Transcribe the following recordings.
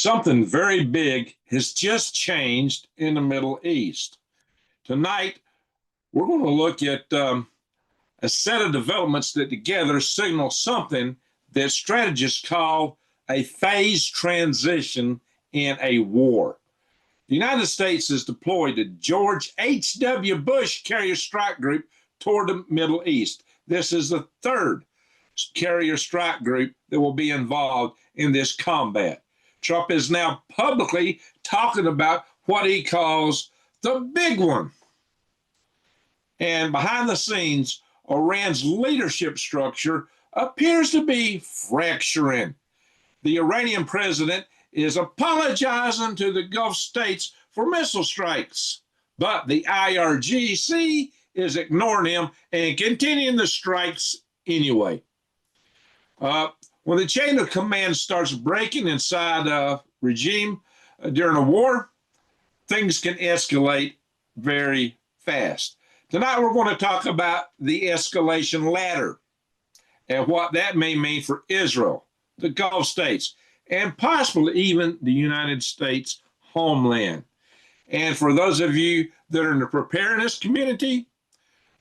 Something very big has just changed in the Middle East. Tonight, we're going to look at a set of developments that together signal something that strategists call a phase transition in a war. The United States has deployed the George H.W. Bush Carrier Strike Group toward the Middle East. This is the third carrier strike group that will be involved in this combat. Trump is now publicly talking about what he calls the big one. And behind the scenes, Iran's leadership structure appears to be fracturing. The Iranian president is apologizing to the Gulf states for missile strikes, but the IRGC is ignoring him and continuing the strikes anyway. When the chain of command starts breaking inside a regime during a war, things can escalate very fast. Tonight, we're going to talk about the escalation ladder and what that may mean for Israel, the Gulf states, and possibly even the United States homeland. And for those of you that are in the preparedness community,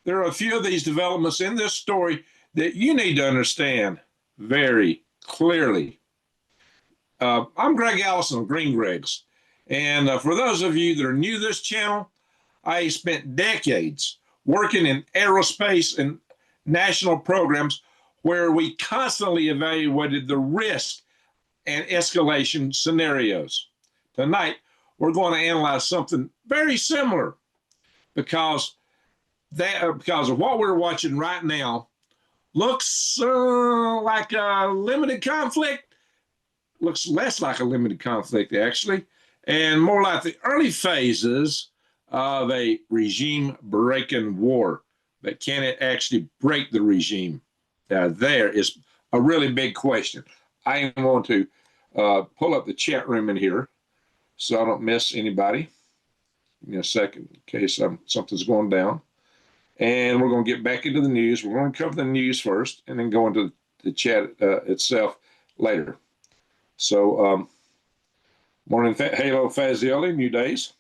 there are a few of these developments in this story that you need to understand very clearly. I'm Greg Allison of Green Gregs. And for those of you that are new to this channel, I spent decades working in aerospace and national programs where we constantly evaluated the risk and escalation scenarios. Tonight, we're going to analyze something very similar because of what we're watching right now looks like a limited conflict, looks less like a limited conflict actually, and more like the early phases of a regime-breaking war. But can it actually break the regime? There is a really big question. I am going to pull up the chat room in here so I don't miss anybody. Give me a second in case something's going down. And we're going to get back into the news. We're going to cover the news first and then go into the chat itself later. So, morning, Halo Fazioli, new days.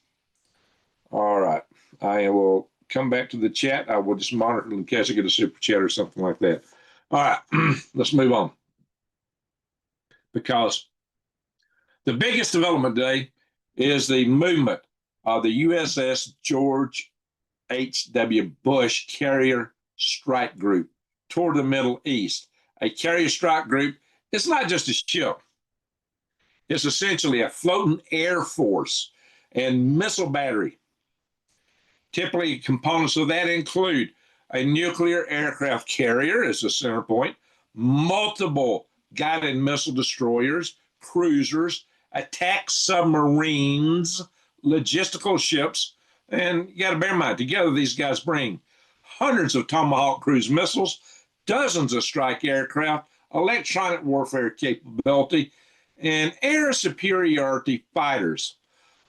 All right. I will come back to the chat. I will just monitor in case I get a super chat or something like that. All right. Let's move on. Because the biggest development today is the movement of the USS George H.W. Bush Carrier Strike Group toward the Middle East. A carrier strike group is not just a ship. It's essentially a floating air force and missile battery. Typically, components of that include a nuclear aircraft carrier as the center point, multiple guided missile destroyers, cruisers, attack submarines, logistical ships, and you got to bear in mind, together these guys bring hundreds of Tomahawk cruise missiles, dozens of strike aircraft, electronic warfare capability, and air superiority fighters.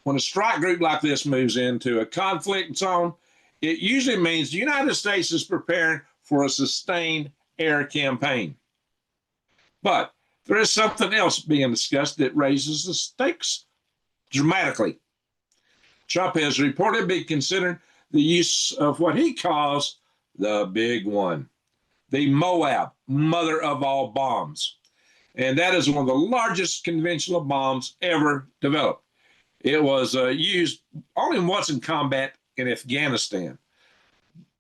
When a strike group like this moves into a conflict zone, it usually means the United States is preparing for a sustained air campaign. But there is something else being discussed that raises the stakes dramatically. Trump has reportedly been considering the use of what he calls the big one, the Moab, mother of all bombs. And that is one of the largest conventional bombs ever developed. It was used only once in combat in Afghanistan,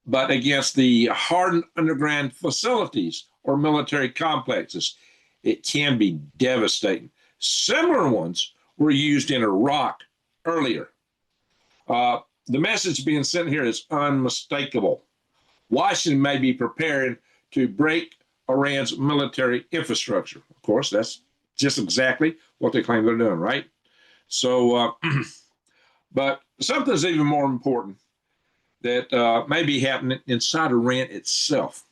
but against the hardened underground facilities or military complexes, it can be devastating. Similar ones were used in Iraq earlier. The message being sent here is unmistakable. Washington may be preparing to break Iran's military infrastructure. Of course, that's just exactly what they claim they're doing, right? So, but something's even more important that may be happening inside Iran itself.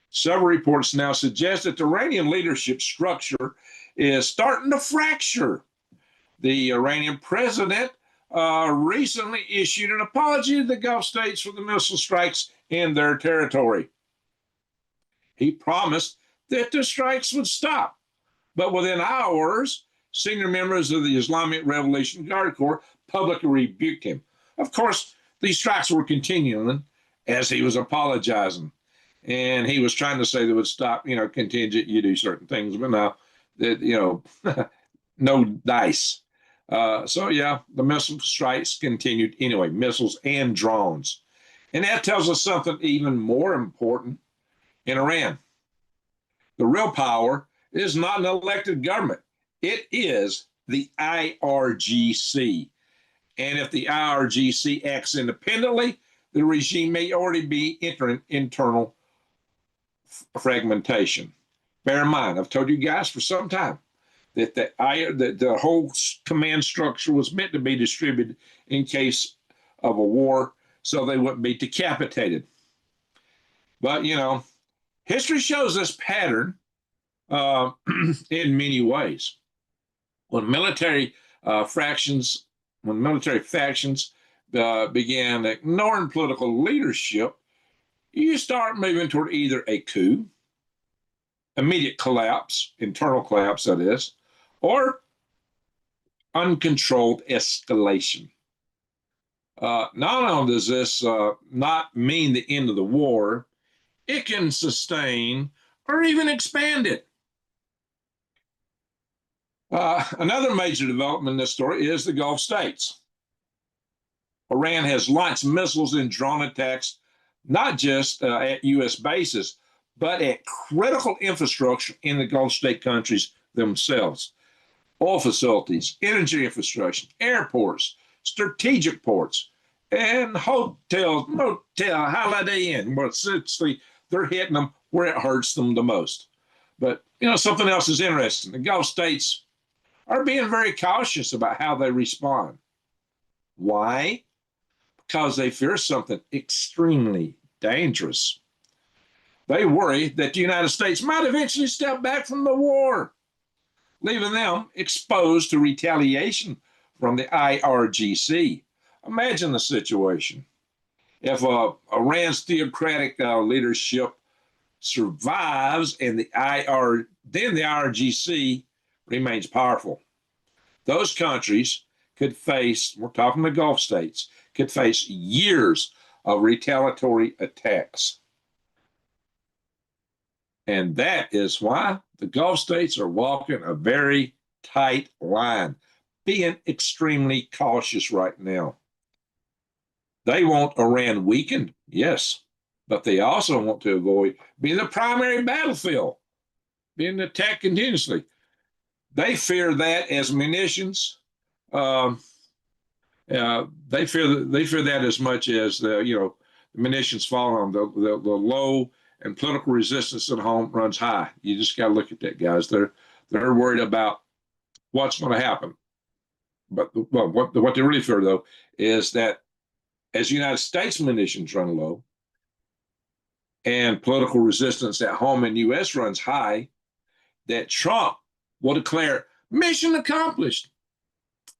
Several reports now suggest that the Iranian leadership structure is starting to fracture. The Iranian president recently issued an apology to the Gulf states for the missile strikes in their territory. He promised that the strikes would stop, but within hours, senior members of the Islamic Revolution Guard Corps publicly rebuked him. Of course, these strikes were continuing as he was apologizing. And he was trying to say they would stop, contingent, you do certain things, but now, no dice. The missile strikes continued anyway, missiles and drones. And that tells us something even more important in Iran. The real power is not an elected government. It is the IRGC. And if the IRGC acts independently, the regime may already be entering internal fragmentation. Bear in mind, I've told you guys for some time that the whole command structure was meant to be distributed in case of a war so they wouldn't be decapitated. But, history shows this pattern in many ways. When military factions began ignoring political leadership, you start moving toward either a coup, immediate collapse, internal collapse that is, or uncontrolled escalation. Not only does this not mean the end of the war, it can sustain or even expand it. Another major development in this story is the Gulf states. Iran has launched missiles and drone attacks, not just at U.S. bases, but at critical infrastructure in the Gulf state countries themselves. Oil facilities, energy infrastructure, airports, strategic ports, and hotels, motel, Holiday Inn, where essentially they're hitting them where it hurts them the most. But, something else is interesting. The Gulf states are being very cautious about how they respond. Why? Because they fear something extremely dangerous. They worry that the United States might eventually step back from the war, leaving them exposed to retaliation from the IRGC. Imagine the situation. If Iran's theocratic leadership survives and then the IRGC remains powerful. Those countries could face, we're talking the Gulf states, could face years of retaliatory attacks. And that is why the Gulf states are walking a very tight line, being extremely cautious right now. They want Iran weakened, yes, but they also want to avoid being the primary battlefield, being attacked continuously. They fear that as munitions. They fear that as much as the munitions fall on the low and political resistance at home runs high. You just got to look at that, guys. They're worried about what's going to happen. But what they really fear though is that as the United States munitions run low and political resistance at home in the U.S. runs high, that Trump will declare mission accomplished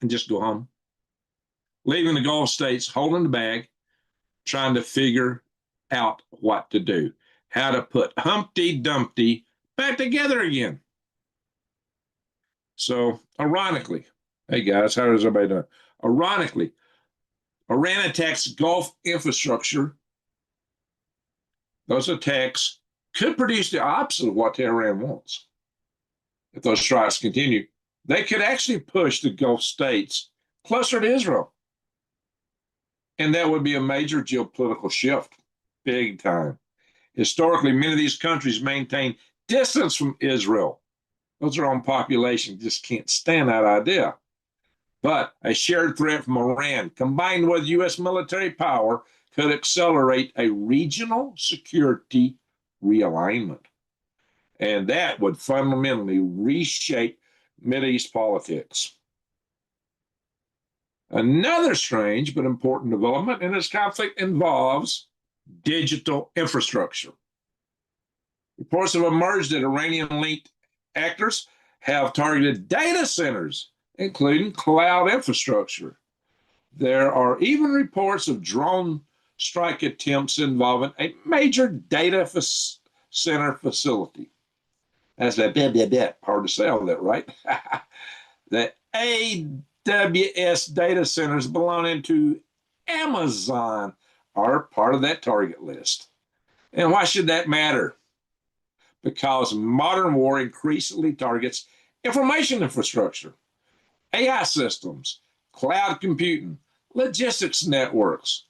and just go home, leaving the Gulf states holding the bag, trying to figure out what to do, how to put Humpty Dumpty back together again. So, ironically, hey guys, how is everybody doing? Ironically, Iran attacks Gulf infrastructure. Those attacks could produce the opposite of what Tehran wants. If those strikes continue, they could actually push the Gulf states closer to Israel. And that would be a major geopolitical shift, big time. Historically, many of these countries maintain distance from Israel. Those are on population, just can't stand that idea. But a shared threat from Iran, combined with U.S. military power, could accelerate a regional security realignment. And that would fundamentally reshape Mideast politics. Another strange but important development in this conflict involves digital infrastructure. Reports have emerged that Iranian-linked actors have targeted data centers, including cloud infrastructure. There are even reports of drone strike attempts involving a major data center facility. That's that blah, blah, blah. Hard to say all that, right? the AWS data centers belonging to Amazon are part of that target list. And why should that matter? Because modern war increasingly targets information infrastructure, AI systems, cloud computing, logistics networks.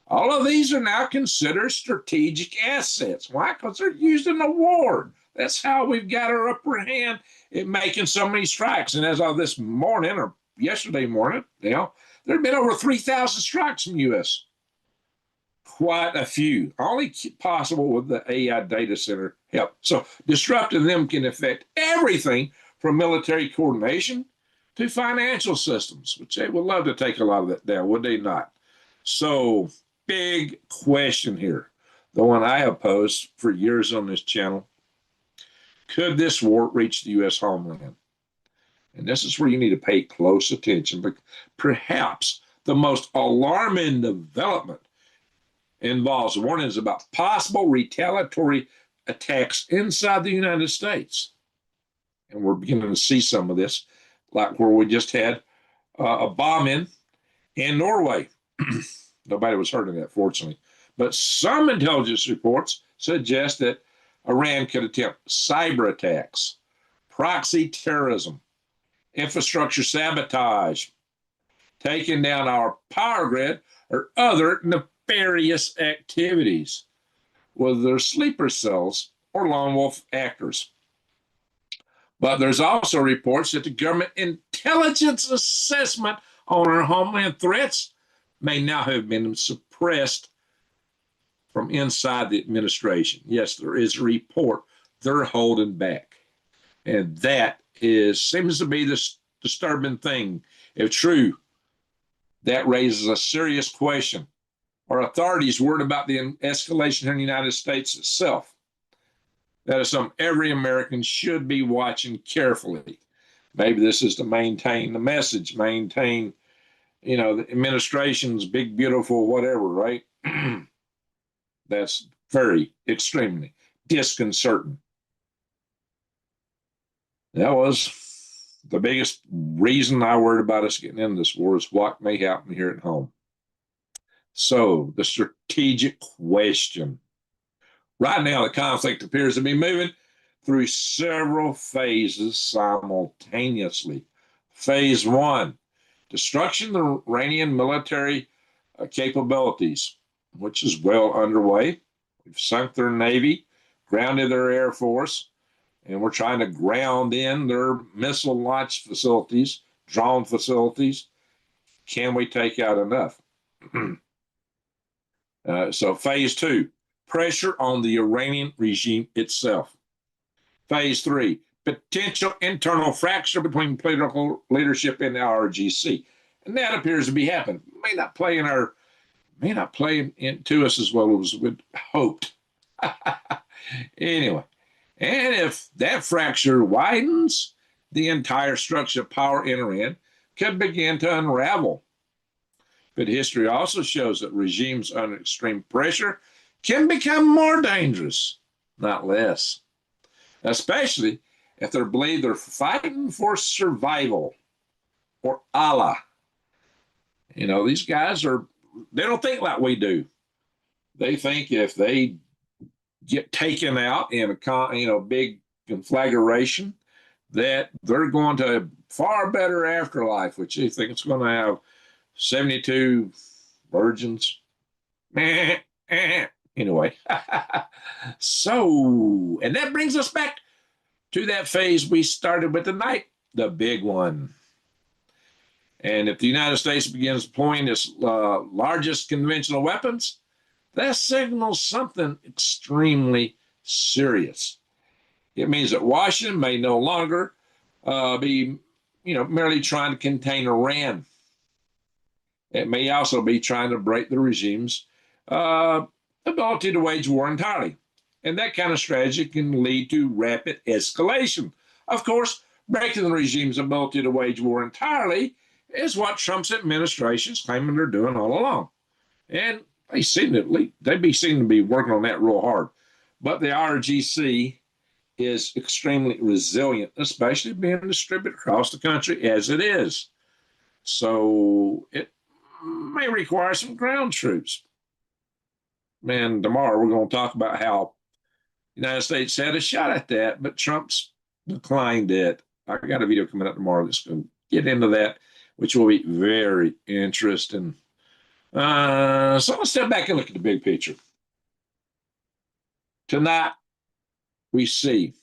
All of these are now considered strategic assets. Why? Because they're used in the war. That's how we've got our upper hand in making so many strikes. And as of this morning or yesterday morning, there have been over 3,000 strikes from the U.S. Quite a few, only possible with the AI data center help. So disrupting them can affect everything from military coordination to financial systems, which they would love to take a lot of that down, would they not? So big question here, the one I have posed for years on this channel. Could this war reach the U.S. homeland? And this is where you need to pay close attention, but perhaps the most alarming development involves warnings about possible retaliatory attacks inside the United States. And we're beginning to see some of this, like where we just had a bombing in Norway. Nobody was hurt in that, fortunately. But some intelligence reports suggest that Iran could attempt cyber attacks, proxy terrorism, infrastructure sabotage, taking down our power grid, or other nefarious activities, whether they're sleeper cells or lone wolf actors. But there's also reports that the government intelligence assessment on our homeland threats may now have been suppressed from inside the administration. Yes, there is a report they're holding back. And that seems to be the disturbing thing. If true, that raises a serious question. Are authorities worried about the escalation here in the United States itself? That is something every American should be watching carefully. Maybe this is to maintain the message, maintain, the administration's big, beautiful, whatever, right? That's very, extremely disconcerting. That was the biggest reason I worried about us getting into this war, is what may happen here at home. So, the strategic question. Right now, the conflict appears to be moving through several phases simultaneously. Phase one, destruction of Iranian military capabilities, which is well underway. We've sunk their navy, grounded their air force, and we're trying to ground in their missile launch facilities, drone facilities. Can we take out enough? So phase two, pressure on the Iranian regime itself. Phase three, potential internal fracture between political leadership and the IRGC. And that appears to be happening. May not play into us as well as we'd hoped. Anyway, and if that fracture widens, the entire structure of power in Iran could begin to unravel. But history also shows that regimes under extreme pressure can become more dangerous, not less, especially if they believe they're fighting for survival or Allah. These guys they don't think like we do. They think if they get taken out in a big conflagration, that they're going to a far better afterlife, which they think it's going to have 72 virgins. Anyway, so, and that brings us back to that phase we started with tonight, the big one. And if the United States begins deploying its largest conventional weapons, that signals something extremely serious. It means that Washington may no longer be, merely trying to contain Iran. It may also be trying to break the regime's ability to wage war entirely. And that kind of strategy can lead to rapid escalation. Of course, breaking the regime's ability to wage war entirely is what Trump's administration is claiming they're doing all along. And they seem to be working on that real hard. But the IRGC is extremely resilient, especially being distributed across the country as it is. So it may require some ground troops. Man, tomorrow we're going to talk about how the United States had a shot at that, but Trump's declined it. I got a video coming up tomorrow that's going to get into that, which will be very interesting. So let's step back and look at the big picture. Tonight, we see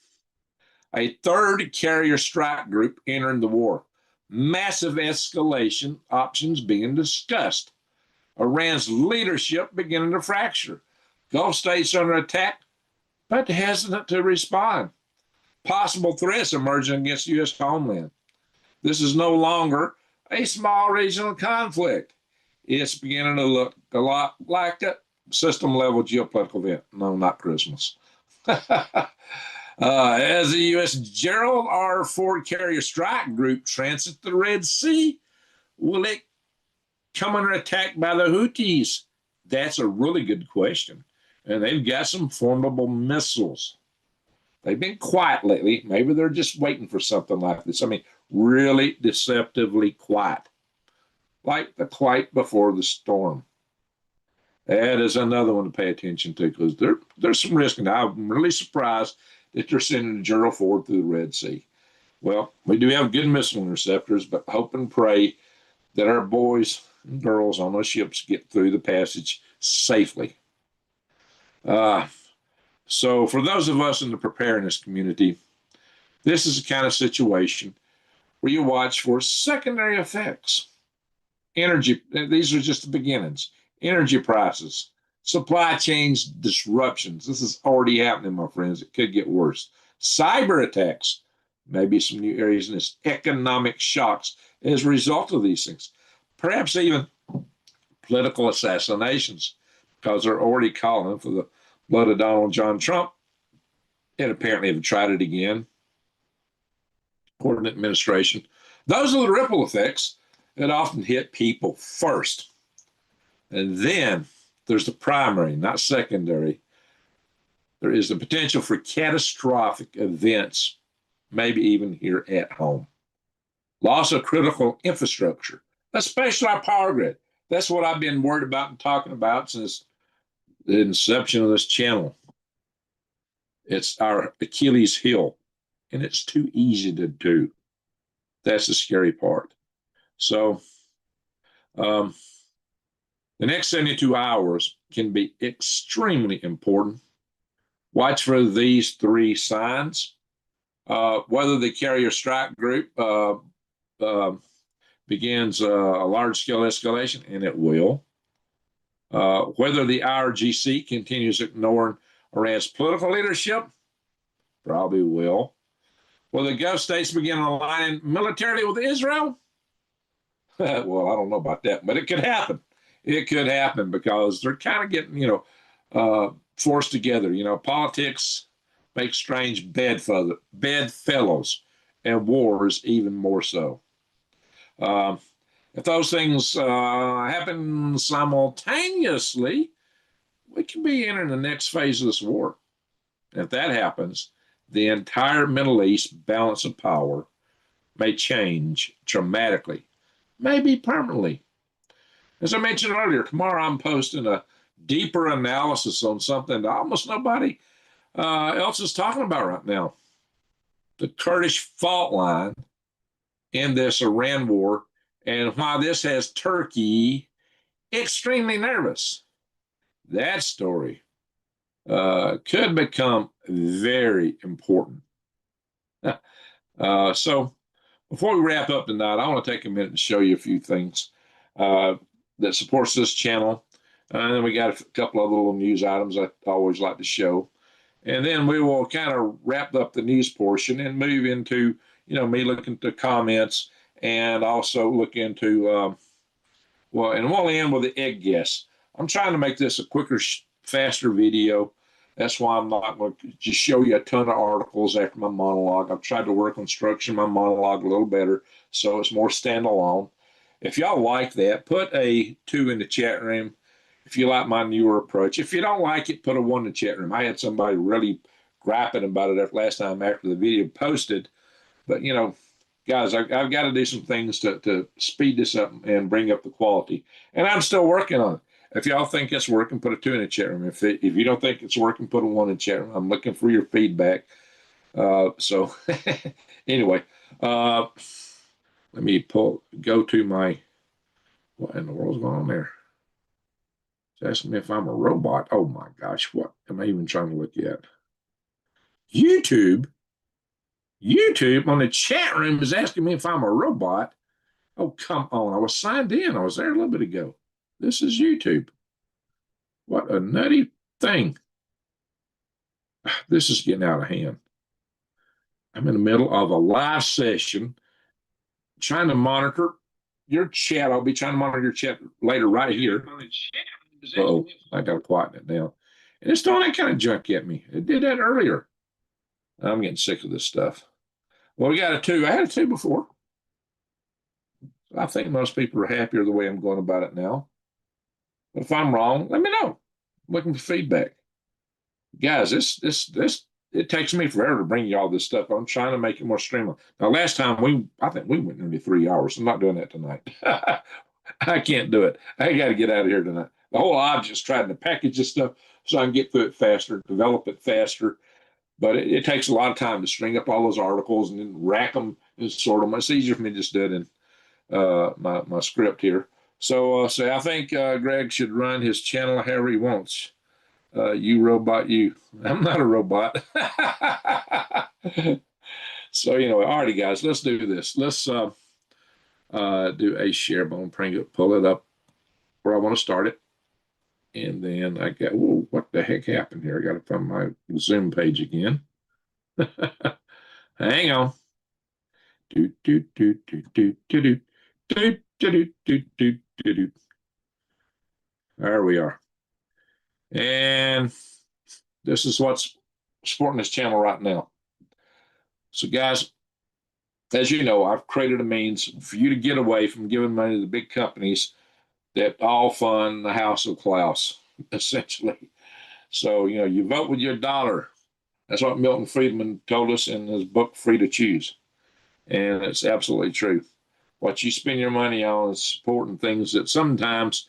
a third carrier strike group entering the war. Massive escalation options being discussed. Iran's leadership beginning to fracture. Gulf states under attack, but hesitant to respond. Possible threats emerging against U.S. homeland. This is no longer a small regional conflict. It's beginning to look a lot like a system-level geopolitical event. No, not Christmas. As the U.S. Gerald R. Ford carrier strike group transits the Red Sea, will it come under attack by the Houthis? That's a really good question. And they've got some formidable missiles. They've been quiet lately. Maybe they're just waiting for something like this. I mean, really deceptively quiet. Like the quiet before the storm. That is another one to pay attention to because there's some risk. And I'm really surprised that they're sending a Gerald Ford through the Red Sea. Well, we do have good missile interceptors, but hope and pray that our boys and girls on those ships get through the passage safely. So for those of us in the preparedness community, this is the kind of situation where you watch for secondary effects. Energy, these are just the beginnings. Energy prices, supply chains disruptions. This is already happening, my friends. It could get worse. Cyber attacks, maybe some new areas in this. Economic shocks as a result of these things. Perhaps even political assassinations, because they're already calling for the blood of Donald John Trump, and apparently have tried it again, according to the administration. Those are the ripple effects that often hit people first. And then there's the primary, not secondary. There is the potential for catastrophic events, maybe even here at home. Loss of critical infrastructure, especially our power grid. That's what I've been worried about and talking about since the inception of this channel. It's our Achilles heel, and it's too easy to do. That's the scary part. So the next 72 hours can be extremely important. Watch for these three signs. Whether the carrier strike group begins a large-scale escalation, and it will. Whether the IRGC continues ignoring Iran's political leadership, probably will. Will the Gulf states begin aligning militarily with Israel? Well, I don't know about that, but it could happen. It could happen because they're kind of getting, forced together. Politics make strange bedfellows, and wars even more so. If those things happen simultaneously, we can be entering the next phase of this war. If that happens, the entire Middle East balance of power may change dramatically, maybe permanently. As I mentioned earlier, tomorrow I'm posting a deeper analysis on something that almost nobody else is talking about right now. The Kurdish fault line in this Iran war, and why this has Turkey extremely nervous. That story could become very important. So before we wrap up tonight, I want to take a minute and show you a few things that supports this channel. And then we got a couple of little news items I always like to show. And then we will kind of wrap up the news portion and move into, me looking at the comments and also look into, and we'll end with the egg guess. I'm trying to make this a quicker, faster video. That's why I'm not going to just show you a ton of articles after my monologue. I've tried to work on structuring my monologue a little better so it's more standalone. If y'all like that, put a 2 in the chat room. If you like my newer approach. If you don't like it, put a 1 in the chat room. I had somebody really griping about it last time after the video posted. But, you know, guys, I've got to do some things to speed this up and bring up the quality. And I'm still working on it. If y'all think it's working, put a 2 in the chat room. If you don't think it's working, put a 1 in the chat room. I'm looking for your feedback. So anyway, let me go to my, what in the world's going on there? It's asking me if I'm a robot. Oh my gosh, what am I even trying to look at? YouTube on the chat room is asking me if I'm a robot. Oh, come on. I was signed in. I was there a little bit ago. This is YouTube. What a nutty thing. This is getting out of hand. I'm in the middle of a live session trying to monitor your chat. I'll be trying to monitor your chat later right here. Oh, I got to quieten it down. And it's throwing that kind of junk at me. It did that earlier. I'm getting sick of this stuff. Well, we got a 2. I had a 2 before. I think most people are happier the way I'm going about it now. But if I'm wrong, let me know. I'm looking for feedback. Guys, it takes me forever to bring you all this stuff. I'm trying to make it more streamlined. Now, last time I think we went nearly 3 hours. I'm not doing that tonight. I can't do it. I got to get out of here tonight. The whole object's trying to package this stuff so I can get through it faster, develop it faster. But it takes a lot of time to string up all those articles and then rack them and sort them. It's easier for me to just do it in my script here. So I think Greg should run his channel however he wants. You robot, you. I'm not a robot. So anyway, alrighty, guys, let's do this. Let's do a share. I'm going to pull it up where I want to start it. And then I got, whoa, what the heck happened here? I got to find my Zoom page again. Hang on. There we are. And this is what's supporting this channel right now. So guys, as you know, I've created a means for you to get away from giving money to the big companies that all fund the House of Klaus, essentially. So, you know, you vote with your dollar. That's what Milton Friedman told us in his book, Free to Choose. And it's absolutely true. What you spend your money on is supporting things that sometimes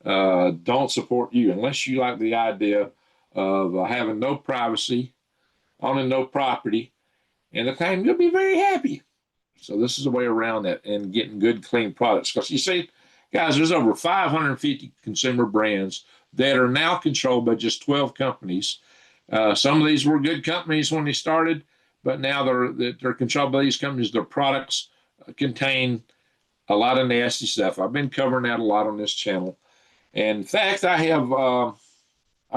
don't support you, unless you like the idea of having no privacy, owning no property, and the time you'll be very happy. So this is a way around that and getting good, clean products. Because you see, guys, there's over 550 consumer brands that are now controlled by just 12 companies. Some of these were good companies when they started, but now they're controlled by these companies. Their products contain a lot of nasty stuff. I've been covering that a lot on this channel. And in fact, I've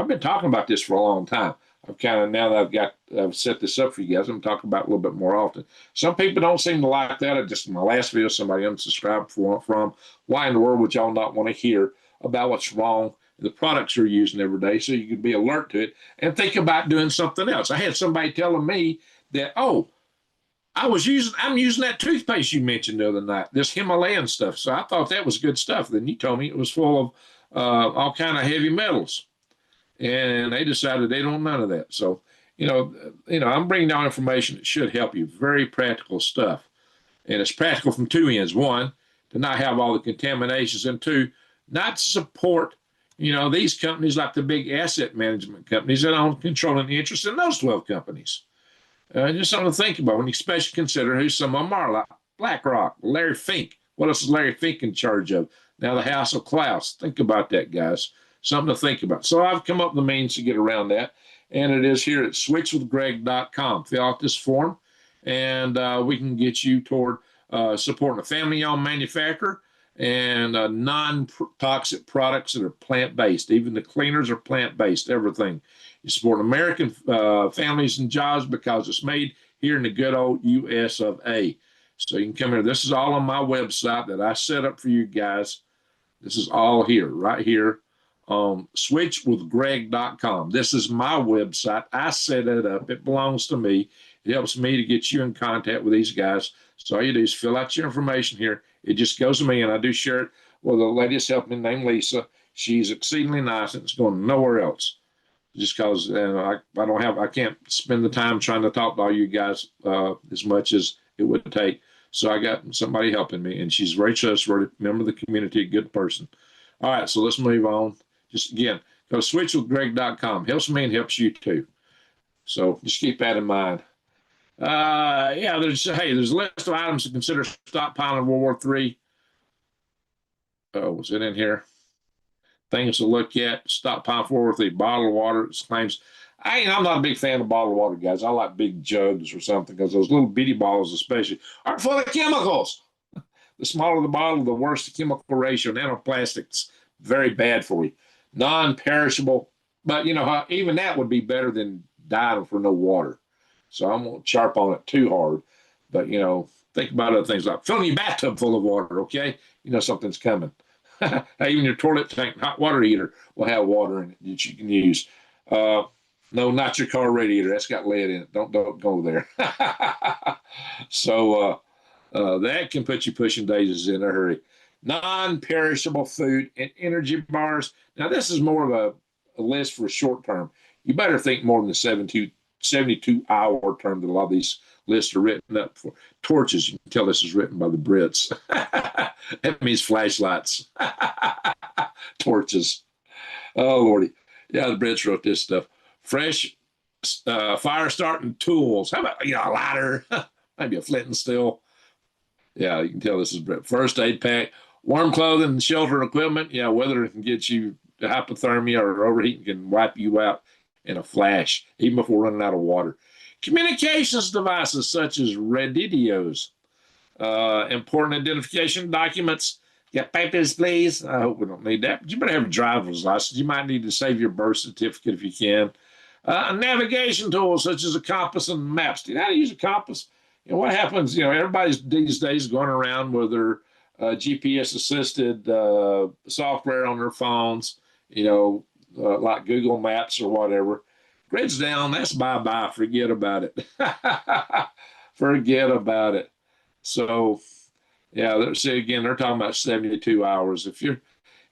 been talking about this for a long time. Now that I've set this up for you guys, I'm talking about it a little bit more often. Some people don't seem to like that. In my last video, somebody unsubscribed from. Why in the world would y'all not want to hear about what's wrong in the products you're using every day so you can be alert to it and think about doing something else? I had somebody telling me that, oh, I'm using that toothpaste you mentioned the other night, this Himalayan stuff. So I thought that was good stuff. Then you told me it was full of all kind of heavy metals. And they decided they don't want none of that. So, you know, I'm bringing down information that should help you. Very practical stuff. And it's practical from 2 ends. 1, to not have all the contaminations, and 2, not to support, these companies like the big asset management companies that own controlling the interest in those 12 companies. Just something to think about when you especially consider who some of them are, like BlackRock, Larry Fink. What else is Larry Fink in charge of? Now the House of Klaus. Think about that, guys. Something to think about. So I've come up with the means to get around that, and it is here at switchwithgreg.com. Fill out this form, and we can get you toward supporting a family-owned manufacturer and non-toxic products that are plant-based. Even the cleaners are plant-based, everything. You support American families and jobs because it's made here in the good old U.S. of A. So you can come here. This is all on my website that I set up for you guys. This is all here, right here. Switchwithgreg.com. This is my website. I set it up. It belongs to me. It helps me to get you in contact with these guys. So all you do is fill out your information here. It just goes to me, and I do share it with a lady that's helping me named Lisa. She's exceedingly nice, and it's going nowhere else. just because I can't spend the time trying to talk to all you guys as much as it would take. So I got somebody helping me, and she's very trustworthy, member of the community, a good person. All right, so let's move on. Just again, go to switchwithgreg.com. Helps me and helps you too. So just keep that in mind. Yeah, there's a list of items to consider stockpiling in World War III. Oh, was it in here? Things to look at. Stockpile for World War III. Bottled water claims. I'm not a big fan of bottled water, guys. I like big jugs or something because those little bitty bottles, especially, are full of chemicals. The smaller the bottle, the worse the chemical ratio. Nanoplastics, very bad for you. Non-perishable, but even that would be better than dying for no water. So I won't sharp on it too hard. But think about other things like filling your bathtub full of water. Okay, something's coming. Even your toilet tank, hot water heater will have water in it that you can use. No, not your car radiator. That's got lead in it. Don't go there. So that can put you pushing daisies in a hurry. Non-perishable food and energy bars. Now, this is more of a list for short term. You better think more than the 72-hour term that a lot of these lists are written up for. Torches, you can tell this is written by the Brits. That means flashlights. Torches. Oh, Lordy. Yeah, the Brits wrote this stuff. Fresh fire starting tools. How about a lighter? Maybe a flint and steel. Yeah, you can tell this is Brit. First aid pack. Warm clothing and shelter equipment. Yeah, weather can get you hypothermia or overheating can wipe you out in a flash, even before running out of water. Communications devices such as radios. Important identification documents. Got papers, please. I hope we don't need that, but you better have a driver's license. You might need to save your birth certificate if you can. Navigation tools such as a compass and maps. Do you know how to use a compass? What happens? Everybody's these days going around with their GPS assisted software on their phones, like Google Maps or whatever. Grid's down, that's bye-bye. Forget about it. Forget about it. So, yeah, see, again, they're talking about 72 hours. If you're,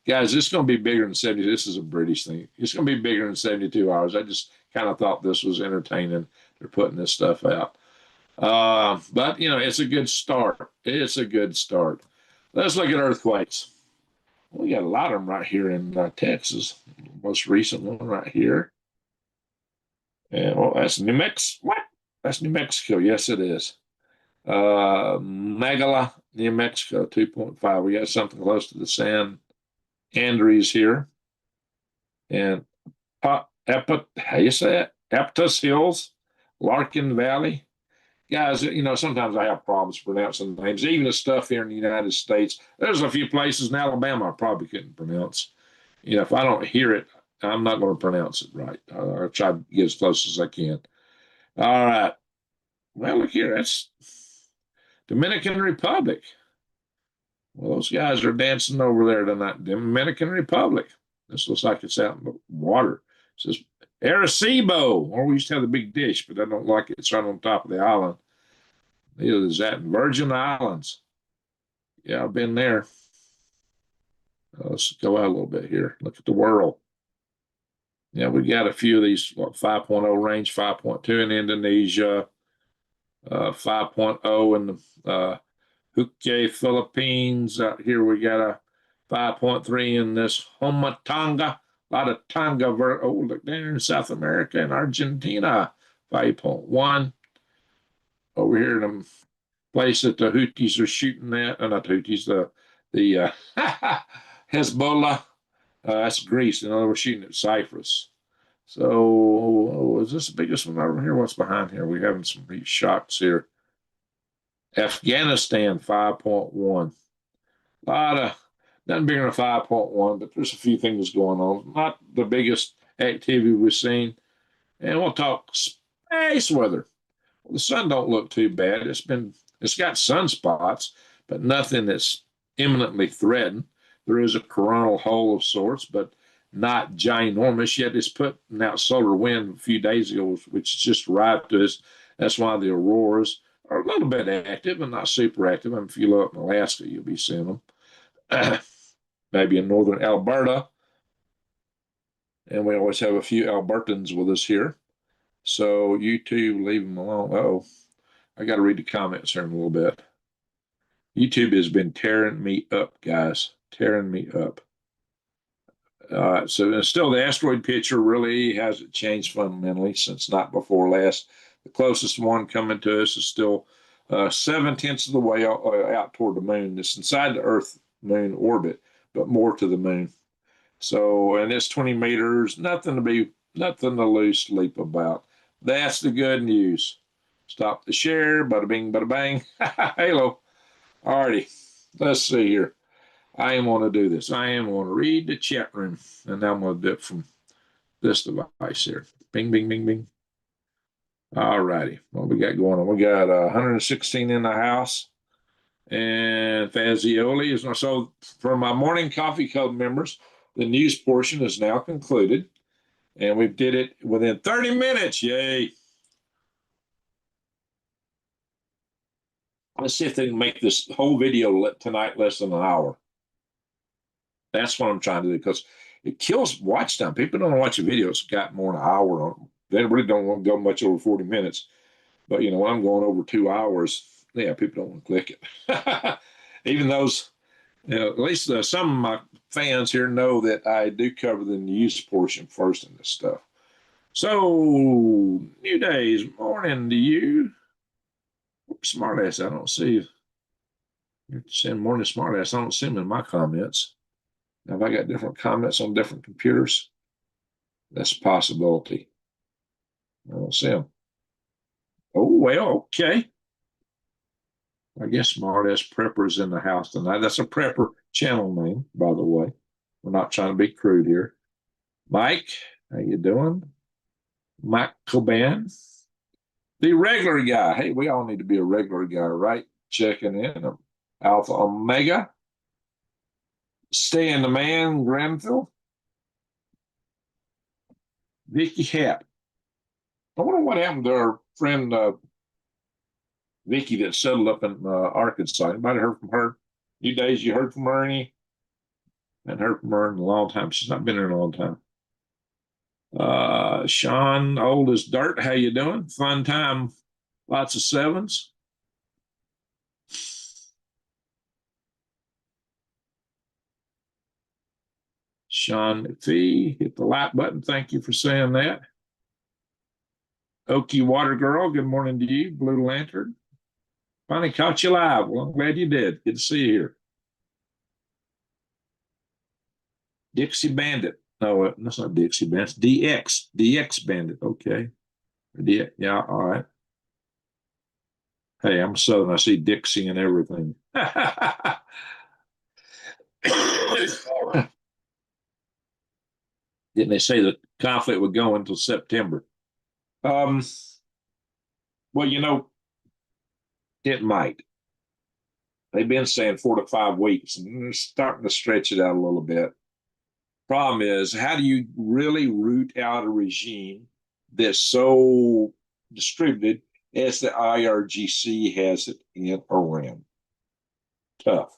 guys, it's going to be bigger than 70. This is a British thing. It's going to be bigger than 72 hours. I just kind of thought this was entertaining. They're putting this stuff out. But, it's a good start. It's a good start. Let's look at earthquakes. We got a lot of them right here in Texas. Most recent one right here. And that's New Mexico. What? That's New Mexico. Yes, it is. Megala, New Mexico, 2.5. We got something close to the San Andres here. And how you say it? Eptos Hills, Larkin Valley. Guys, sometimes I have problems pronouncing names. Even the stuff here in the United States, there's a few places in Alabama I probably couldn't pronounce. If I don't hear it, I'm not going to pronounce it right. I'll try to get as close as I can. All right. Well, look here. That's Dominican Republic. Well, those guys are dancing over there tonight. Dominican Republic. This looks like it's out in the water. It says Arecibo. Or we used to have the big dish, but I don't like it. It's right on top of the island. Neither is that in Virgin Islands. Yeah, I've been there. Let's go out a little bit here. Look at the world. Yeah, we got a few of these, 5.0 range, 5.2 in Indonesia, 5.0 in the Huque, Philippines. Out here we got a 5.3 in this Homatonga. A lot of Tonga. Look there in South America and Argentina. 5.1. Over here in the place that the Houthis are shooting at. Not the Houthis, the Hezbollah. That's Greece. We're shooting at Cyprus. So, is this the biggest one over here? What's behind here? We're having some shocks here. Afghanistan, 5.1. A lot of, nothing bigger than 5.1, but there's a few things going on. Not the biggest activity we've seen. And we'll talk space weather. Well, the sun don't look too bad. It's got sunspots, but nothing that's imminently threatened. There is a coronal hole of sorts, but not ginormous yet. It's putting out solar wind a few days ago, which just arrived to us. That's why the auroras are a little bit active and not super active. And if you look in Alaska, you'll be seeing them. Maybe in northern Alberta. And we always have a few Albertans with us here. So YouTube, leave them alone. Oh, I got to read the comments here in a little bit. YouTube has been tearing me up, guys, tearing me up. So still, the asteroid picture really hasn't changed fundamentally since not before last. The closest one coming to us is still 7/10 of the way out toward the moon. It's inside the Earth moon orbit, but more to the moon. So, and it's 20 meters, nothing to lose sleep about. That's the good news. Stop the share, bada bing, bada bang. Halo. Alrighty, let's see here. I am going to do this. I am going to read the chat room, and now I'm going to do it from this device here. Bing, bing, bing, bing. All righty. What we got going on? We got 116 in the house, and Fazioli is so for my morning coffee club members. The news portion is now concluded, and we did it within 30 minutes. Yay! Let's see if they can make this whole video tonight less than an hour. That's what I'm trying to do because it kills watch time. People don't watch a video. It's got more than an hour on it. They really don't want to go much over 40 minutes. But, when I'm going over 2 hours, yeah, people don't want to click it. Even those, at least some of my fans here know that I do cover the news portion first in this stuff. So, new days, morning to you. Smartass, I don't see you. You're saying morning smartass. I don't see them in my comments. Now, if I got different comments on different computers, that's a possibility. I don't see them. Oh, well, okay. I guess smartass prepper's in the house tonight. That's a prepper channel name, by the way. We're not trying to be crude here. Mike, how you doing? Mike Coban, the regular guy. Hey, we all need to be a regular guy, right? Checking in. Alpha Omega. Staying the man, Granville. Vicky Happ. I wonder what happened to our friend Vicky that settled up in Arkansas. Anybody heard from her? You days you heard from her any? I haven't heard from her in a long time. She's not been here in a long time. Sean, old as dirt. How you doing? Fun time. Lots of sevens. Sean McPhee, hit the like button. Thank you for saying that. Okie Water Girl, good morning to you. Blue Lantern. Finally caught you live. Well, I'm glad you did. Good to see you here. Dixie Bandit. No, that's not Dixie Bandit. DX. DX Bandit. Okay. Yeah, all right. Hey, I'm Southern. I see Dixie and everything. Didn't they say the conflict would go until September? Um, well, it might. They've been saying 4 to 5 weeks, and they're starting to stretch it out a little bit. Problem is, how do you really root out a regime that's so distributed as the IRGC has it in Iran? Tough,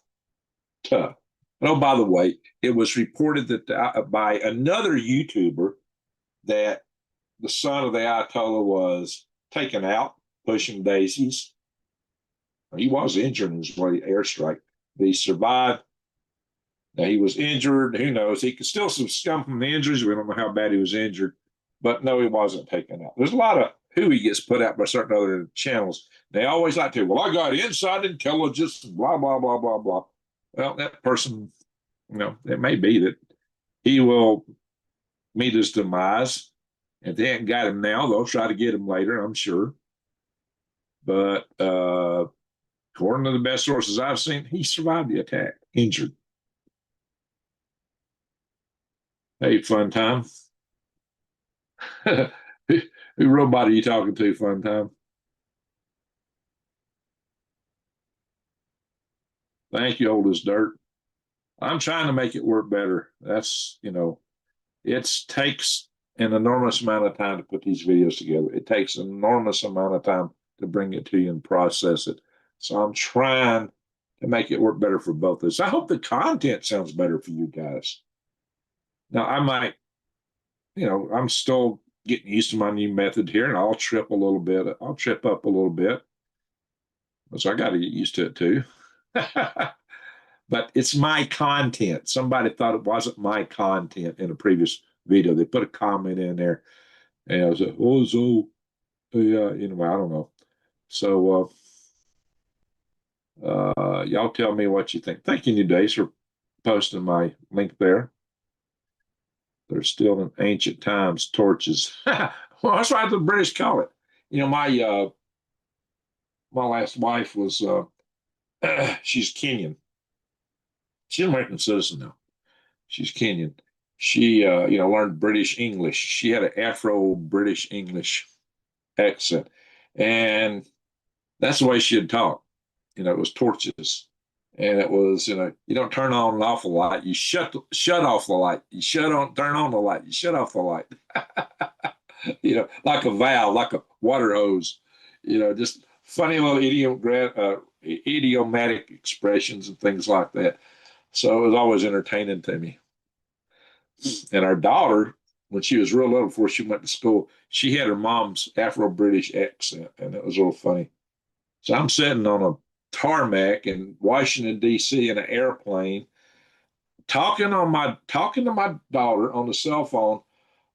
tough. Oh, by the way, it was reported that by another YouTuber that the son of the Ayatollah was taken out pushing daisies. He was injured in his airstrike, but he survived. Now, he was injured. Who knows? He could still succumb from the injuries. We don't know how bad he was injured, but no, he wasn't taken out. There's a lot of hooey gets put out by certain other channels. They always like to, well, I got inside intelligence, blah, blah, blah, blah, blah. Well, that person, it may be that he will meet his demise. If they haven't got him now, they'll try to get him later, I'm sure. But according to the best sources I've seen, he survived the attack, injured. Hey, fun time. Who robot are you talking to, fun time? Thank you, old as dirt. I'm trying to make it work better. That's, it takes an enormous amount of time to put these videos together. It takes an enormous amount of time to bring it to you and process it. So I'm trying to make it work better for both of us. I hope the content sounds better for you guys. Now, I might I'm still getting used to my new method here, and I'll trip a little bit. I'll trip up a little bit. So I got to get used to it too. But it's my content. Somebody thought it wasn't my content in a previous video. They put a comment in there, and I was like, "Oh, so yeah." Anyway, I don't know. So y'all tell me what you think. Thank you, New Days, for posting my link there. They're still in ancient times torches. Well, that's what the British call it. My last wife was she's Kenyan. She's an American citizen now. She's Kenyan. She learned British English. She had an Afro British English accent, and that's the way she'd talk. It was torches, and it was you don't turn on and off the light. You shut off the light. You turn on the light. You shut off the light. Like a valve, like a water hose. Just funny little idiomatic expressions and things like that. So it was always entertaining to me. And our daughter, when she was real little before she went to school, she had her mom's Afro-British accent, and it was a little funny. So I'm sitting on a tarmac in Washington, D.C. in an airplane, talking to my daughter on the cell phone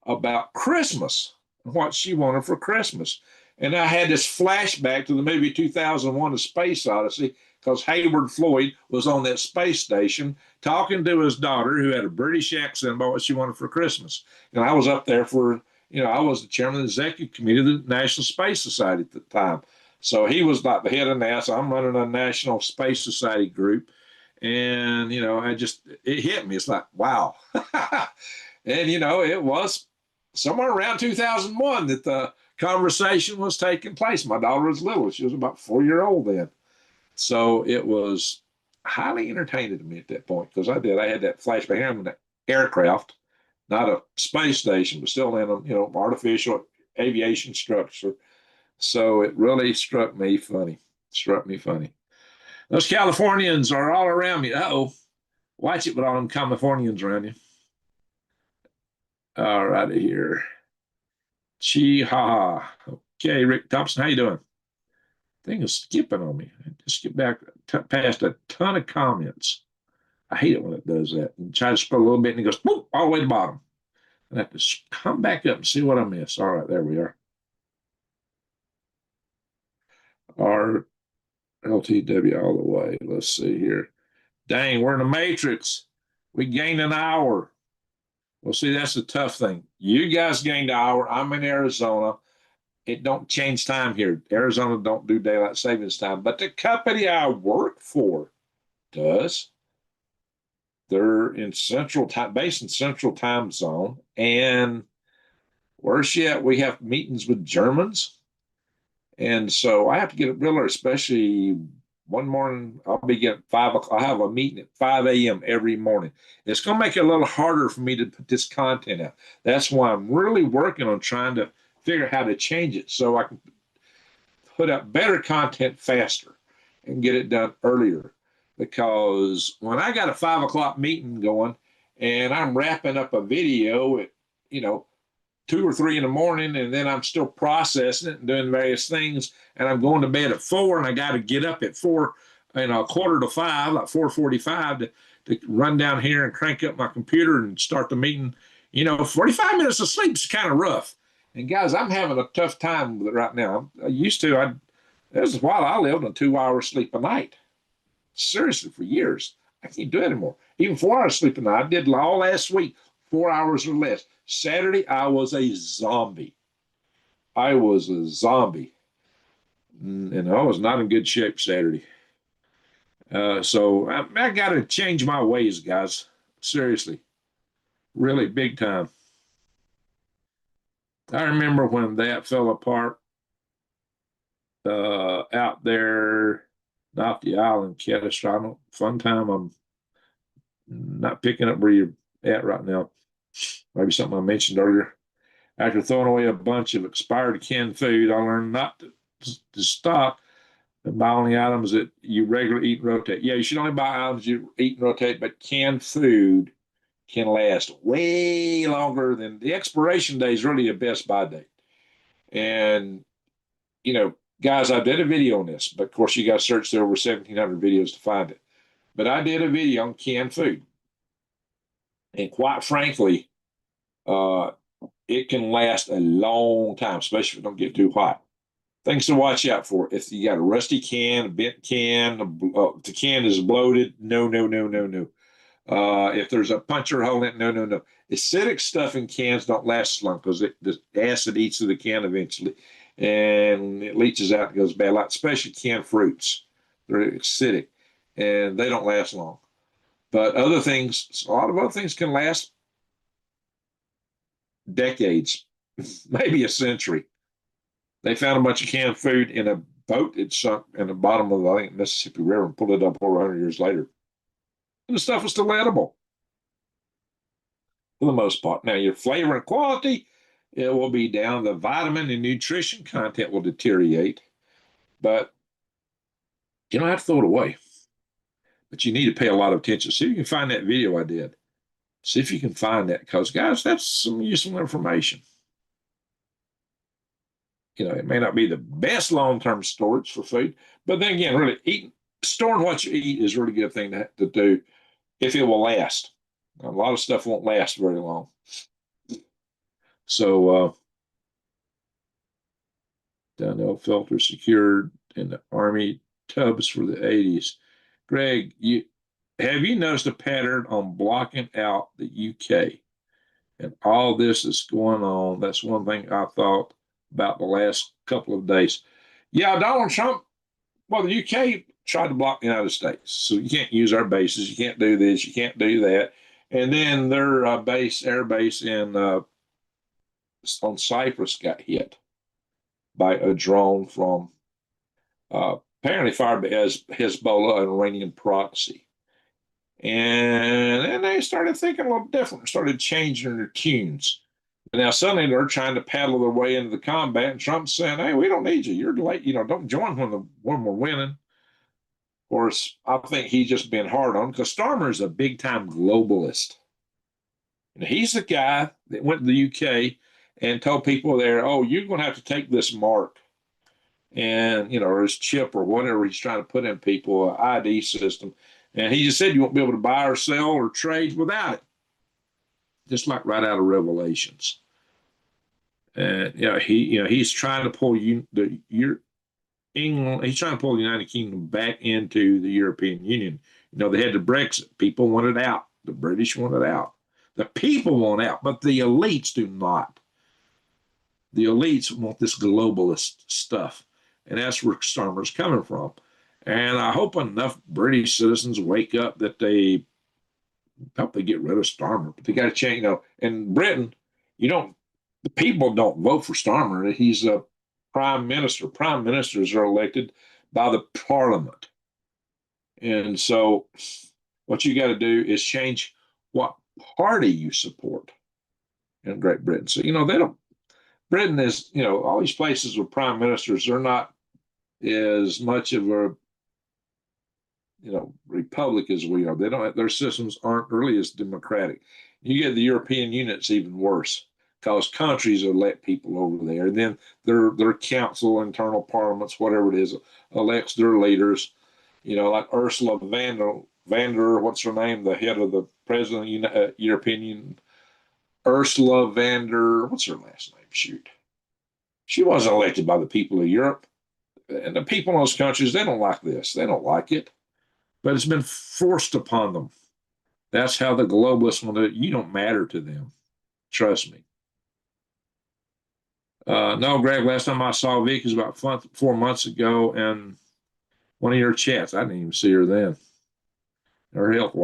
about Christmas and what she wanted for Christmas. And I had this flashback to the movie 2001: A Space Odyssey, because Hayward Floyd was on that space station talking to his daughter, who had a British accent, about what she wanted for Christmas. And I was up there I was the chairman of the executive committee of the National Space Society at the time. So he was like the head of NASA. I'm running a National Space Society group. And, it hit me. It's like, wow. And, it was somewhere around 2001 that the conversation was taking place. My daughter was little. She was about 4-year-old then. So it was highly entertaining to me at that point, because I had that flashback. Here I'm in an aircraft, not a space station, but still in a, artificial aviation structure. So it really struck me funny. Those Californians are all around me. Uh-oh. Watch it with all them Californians around you. All right, here. Chi-ha. Okay, Rick Thompson, how you doing? Thing is skipping on me. I just skip back past a ton of comments. I hate it when it does that. And try to scroll a little bit, and it goes whoop, all the way to the bottom. I have to come back up and see what I missed. All right, there we are. Our LTW all the way. Let's see here. Dang, we're in the matrix. We gained an hour. Well, see, that's the tough thing. You guys gained an hour. I'm in Arizona. It don't change time here. Arizona don't do daylight savings time, but the company I work for does. They're in central time, based in central time zone. And worse yet, we have meetings with Germans. And so I have to get up real early, especially one morning. I'll be getting 5 o'clock. I have a meeting at 5 a.m. every morning. It's going to make it a little harder for me to put this content out. That's why I'm really working on trying to figure out how to change it so I can put out better content faster and get it done earlier. Because when I got a 5 o'clock meeting going and I'm wrapping up a video at, 2 or 3 in the morning, and then I'm still processing it and doing various things, and I'm going to bed at 4, and I got to get up at 4, a quarter to 5, like 4:45, to run down here and crank up my computer and start the meeting. 45 minutes of sleep is kind of rough. And guys, I'm having a tough time with it right now. I used to. There was a while I lived on 2 hours sleep a night. Seriously, for years. I can't do it anymore. Even 4 hours sleep a night. I did all last week, 4 hours or less. Saturday, I was a zombie. I was a zombie. And I was not in good shape Saturday. So I got to change my ways, guys. Seriously. Really big time. I remember when that fell apart out there, not the island, catastrophic. Fun time. I'm not picking up where you're at right now. Maybe something I mentioned earlier. After throwing away a bunch of expired canned food, I learned not to stock and buy only items that you regularly eat and rotate. Yeah, you should only buy items you eat and rotate, but canned food can last way longer than the expiration day is really a best by date. And, you know, guys, I did a video on this, but of course you got to search there over 1,700 videos to find it. But I did a video on canned food. And quite frankly, it can last a long time, especially if it don't get too hot. Things to watch out for. If you got a rusty can, a bent can, the can is bloated, no, no, no, no, no. If there's a puncture hole in it, no, no, no. Acidic stuff in cans don't last as long because the acid eats through the can eventually, and it leaches out and goes bad. Like especially canned fruits, they're acidic, and they don't last long. But other things, a lot of other things can last decades, maybe a century. They found a bunch of canned food in a boat. It sunk in the bottom of the, I think, Mississippi River and pulled it up over 100 years later. And the stuff was still edible for the most part. Now, your flavor and quality, it will be down. The vitamin and nutrition content will deteriorate, but you don't have to throw it away. But you need to pay a lot of attention. See if you can find that video I did. See if you can find that, because, guys, that's some useful information. You know, it may not be the best long-term storage for food, but then again, really storing what you eat is a really good thing to do if it will last. A lot of stuff won't last very long. So, Donnell filter secured in the Army tubs for the 80s. Greg, have you noticed a pattern on blocking out the UK? And all this is going on. That's one thing I thought about the last couple of days. Yeah, Donald Trump, well, the UK tried to block the United States. So you can't use our bases. You can't do this. You can't do that. And then their air base on Cyprus got hit by a drone from apparently fired by Hezbollah, an Iranian proxy. And then they started thinking a little different, started changing their tunes. And now suddenly they're trying to paddle their way into the combat, and Trump's saying, "Hey, we don't need you. You're late. You know, don't join when we're winning." Of course, I think he's just been hard on because Starmer is a big time globalist. And he's the guy that went to the UK and told people there, "Oh, you're going to have to take this mark." And, you know, or his chip or whatever he's trying to put in people, an ID system. And he just said you won't be able to buy or sell or trade without it. Just like right out of Revelations. And he's trying to pull England. He's trying to pull the United Kingdom back into the European Union. You know, they had the Brexit. People wanted out. The British wanted out. The people want out, but the elites do not. The elites want this globalist stuff, and that's where Starmer's coming from. And I hope enough British citizens wake up that they help they get rid of Starmer. But they got to change. You know, in Britain, the people don't vote for Starmer. He's a prime minister. Prime ministers are elected by the parliament. And so what you got to do is change what party you support in Great Britain. So, you know, Britain is, you know, all these places with prime ministers are not as much of a, you know, republic as we are. Their systems aren't really as democratic. You get the European Union, it's even worse because countries elect people over there. And then their council, internal parliaments, whatever it is, elects their leaders. You know, like Ursula von der, what's her name, the head of the president of the European Union, Ursula von der, what's her last name? Shoot. She wasn't elected by the people of Europe. And the people in those countries, they don't like this. They don't like it. But it's been forced upon them. That's how the globalists want to. You don't matter to them. Trust me. No, Greg, last time I saw Vic was about 4 months ago, and one of your chats, I didn't even see her then. Her health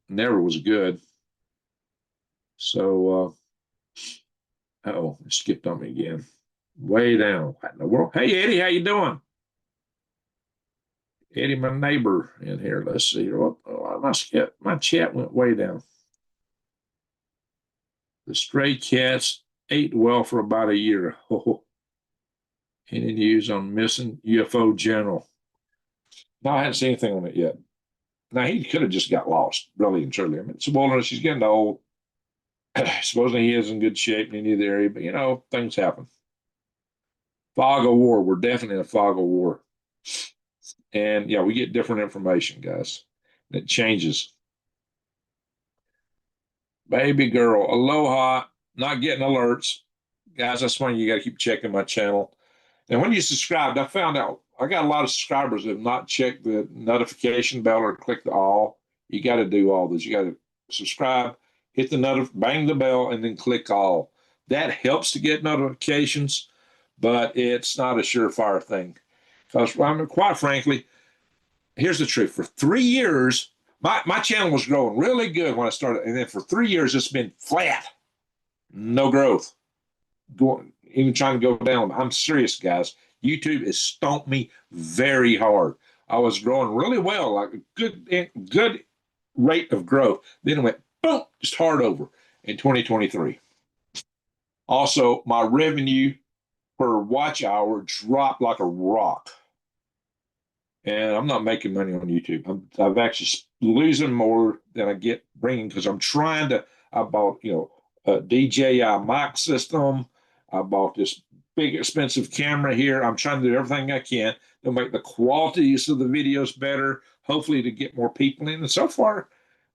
never was good. So, it skipped on me again. Way down. What in the world? Hey, Eddie, how you doing? Eddie, my neighbor in here. Let's see. My chat went way down. The stray cats ate well for about a year. Any news on missing UFO general? No, I haven't seen anything on it yet. Now, he could have just got lost, really and truly. I mean, it's a wilderness. He's getting old. Supposedly he is in good shape in any of the area, but things happen. Fog of war. We're definitely in a fog of war. And yeah, we get different information, guys. It changes. Baby girl, aloha, not getting alerts. Guys, that's why you got to keep checking my channel. And when you subscribed, I found out I got a lot of subscribers that have not checked the notification bell or clicked the all. You got to do all this. You got to subscribe, hit the bang the bell, and then click all. That helps to get notifications, but it's not a surefire thing. Because, quite frankly, here's the truth. For 3 years, my channel was growing really good when I started, and then for 3 years, it's been flat, no growth. Even trying to go down. I'm serious, guys. YouTube has stomped me very hard. I was growing really well, like a good rate of growth. Then it went boom, just hard over in 2023. Also, my revenue per watch hour dropped like a rock. And I'm not making money on YouTube. I'm actually losing more than I get bringing because I'm trying to. I bought, a DJI mic system. I bought this big expensive camera here. I'm trying to do everything I can to make the qualities of the videos better, hopefully to get more people in. And so far,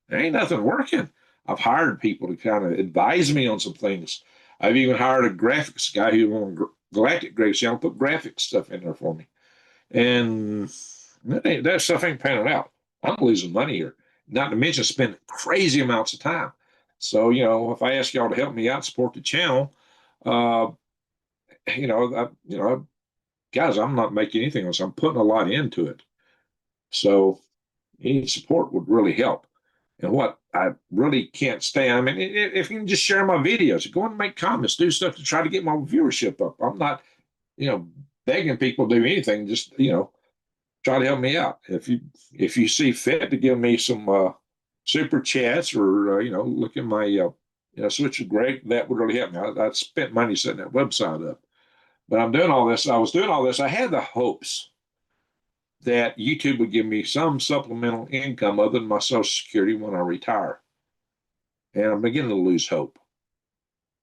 there ain't nothing working. I've hired people to kind of advise me on some things. I've even hired a graphics guy who on Galactic Graphics Channel put graphics stuff in there for me. And that stuff ain't panning out. I'm losing money here, not to mention spend crazy amounts of time. So, if I ask y'all to help me out, support the channel, uh, guys, I'm not making anything else. I'm putting a lot into it. So any support would really help. And what I really can't stand, I mean, if you can just share my videos, go and make comments, do stuff to try to get my viewership up. I'm not, begging people to do anything. Just, try to help me out. If you see fit to give me some super chats or look at my switch with Greg, that would really help me. I spent money setting that website up, but I'm doing all this. I was doing all this. I had the hopes that YouTube would give me some supplemental income other than my Social Security when I retire, and I'm beginning to lose hope.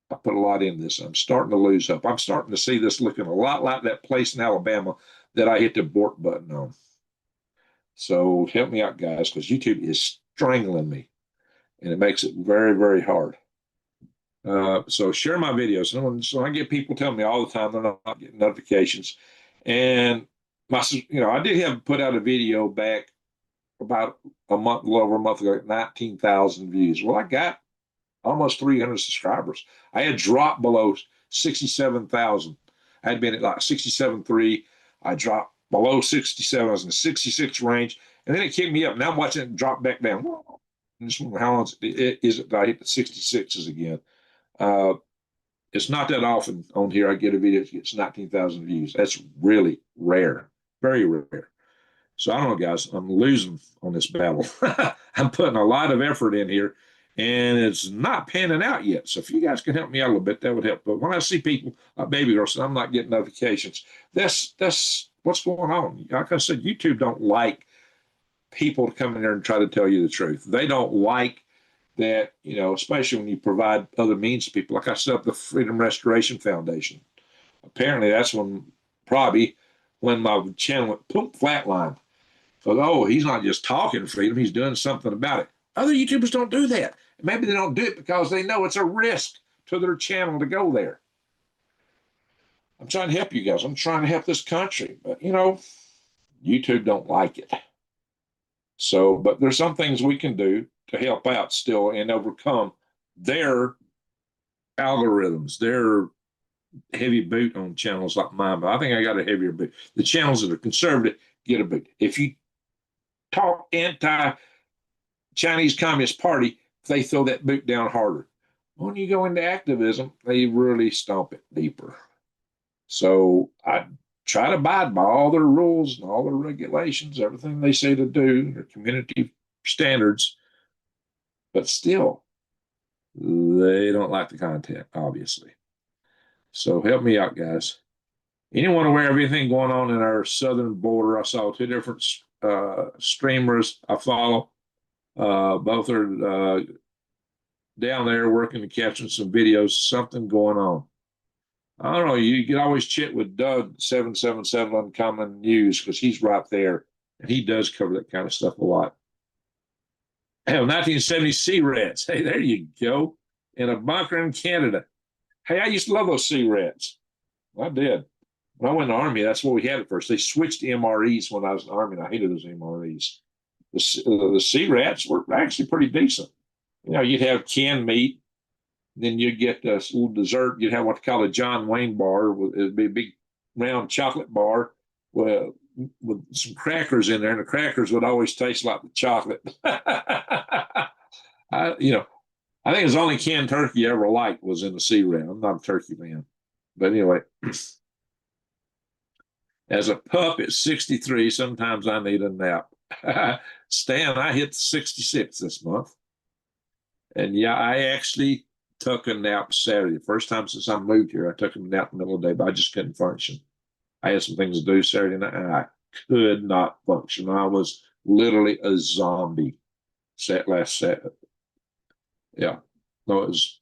I put a lot in this. I'm starting to lose hope. I'm starting to see this looking a lot like that place in Alabama that I hit the abort button on. So help me out, guys, because YouTube is strangling me, and it makes it very, very hard. So share my videos. So I get people telling me all the time they're not getting notifications. And I did have put out a video back about a little over a month ago, 19,000 views. Well, I got almost 300 subscribers. I had dropped below 67,000. I had been at like 67.3. I dropped below 67. I was in the 66 range. And then it kicked me up. Now I'm watching it drop back down. And just wonder how long is it that I hit the 66s again? It's not that often on here I get a video that gets 19,000 views. That's really rare, very rare. So I don't know, guys. I'm losing on this battle. I'm putting a lot of effort in here, and it's not panning out yet. So if you guys can help me out a little bit, that would help. But when I see people, baby girls, saying I'm not getting notifications, that's what's going on. Like I said, YouTube don't like people to come in there and try to tell you the truth. They don't like that, especially when you provide other means to people. Like I set up the Freedom Restoration Foundation. Apparently, that's probably when my channel went boom, flatline. So, he's not just talking freedom, he's doing something about it. Other YouTubers don't do that. Maybe they don't do it because they know it's a risk to their channel to go there. I'm trying to help you guys. I'm trying to help this country. But, YouTube don't like it. So, but there's some things we can do to help out still and overcome their algorithms, their heavy boot on channels like mine. But I think I got a heavier boot. The channels that are conservative get a boot. If you talk anti-Chinese Communist Party, they throw that boot down harder. When you go into activism, they really stomp it deeper. So I try to abide by all their rules and all their regulations, everything they say to do, their community standards. But still, they don't like the content, obviously. So help me out, guys. Anyone aware of anything going on in our southern border? I saw two different streamers I follow. Both are down there working and capturing some videos, something going on. I don't know. You can always chat with Doug 777 Uncommon News because he's right there and he does cover that kind of stuff a lot. Hell, 1970 sea rats. Hey, there you go. In a bunker in Canada. Hey, I used to love those sea rats. I did. When I went in the Army, that's what we had at first. They switched to MREs when I was in the Army, and I hated those MREs. The sea rats were actually pretty decent. You know, you'd have canned meat, then you'd get a little dessert. You'd have what they call a John Wayne bar. It'd be a big round chocolate bar with some crackers in there, and the crackers would always taste like the chocolate. You know, I think it's the only canned turkey I ever liked was in the sea rat. I'm not a turkey fan. But anyway, as a pup at 63, sometimes I need a nap. Stan, I hit 66 this month. And yeah, I actually took a nap Saturday. First time since I moved here, I took a nap in the middle of the day, but I just couldn't function. I had some things to do Saturday night, and I could not function. I was literally a zombie last Saturday. Yeah. No, it was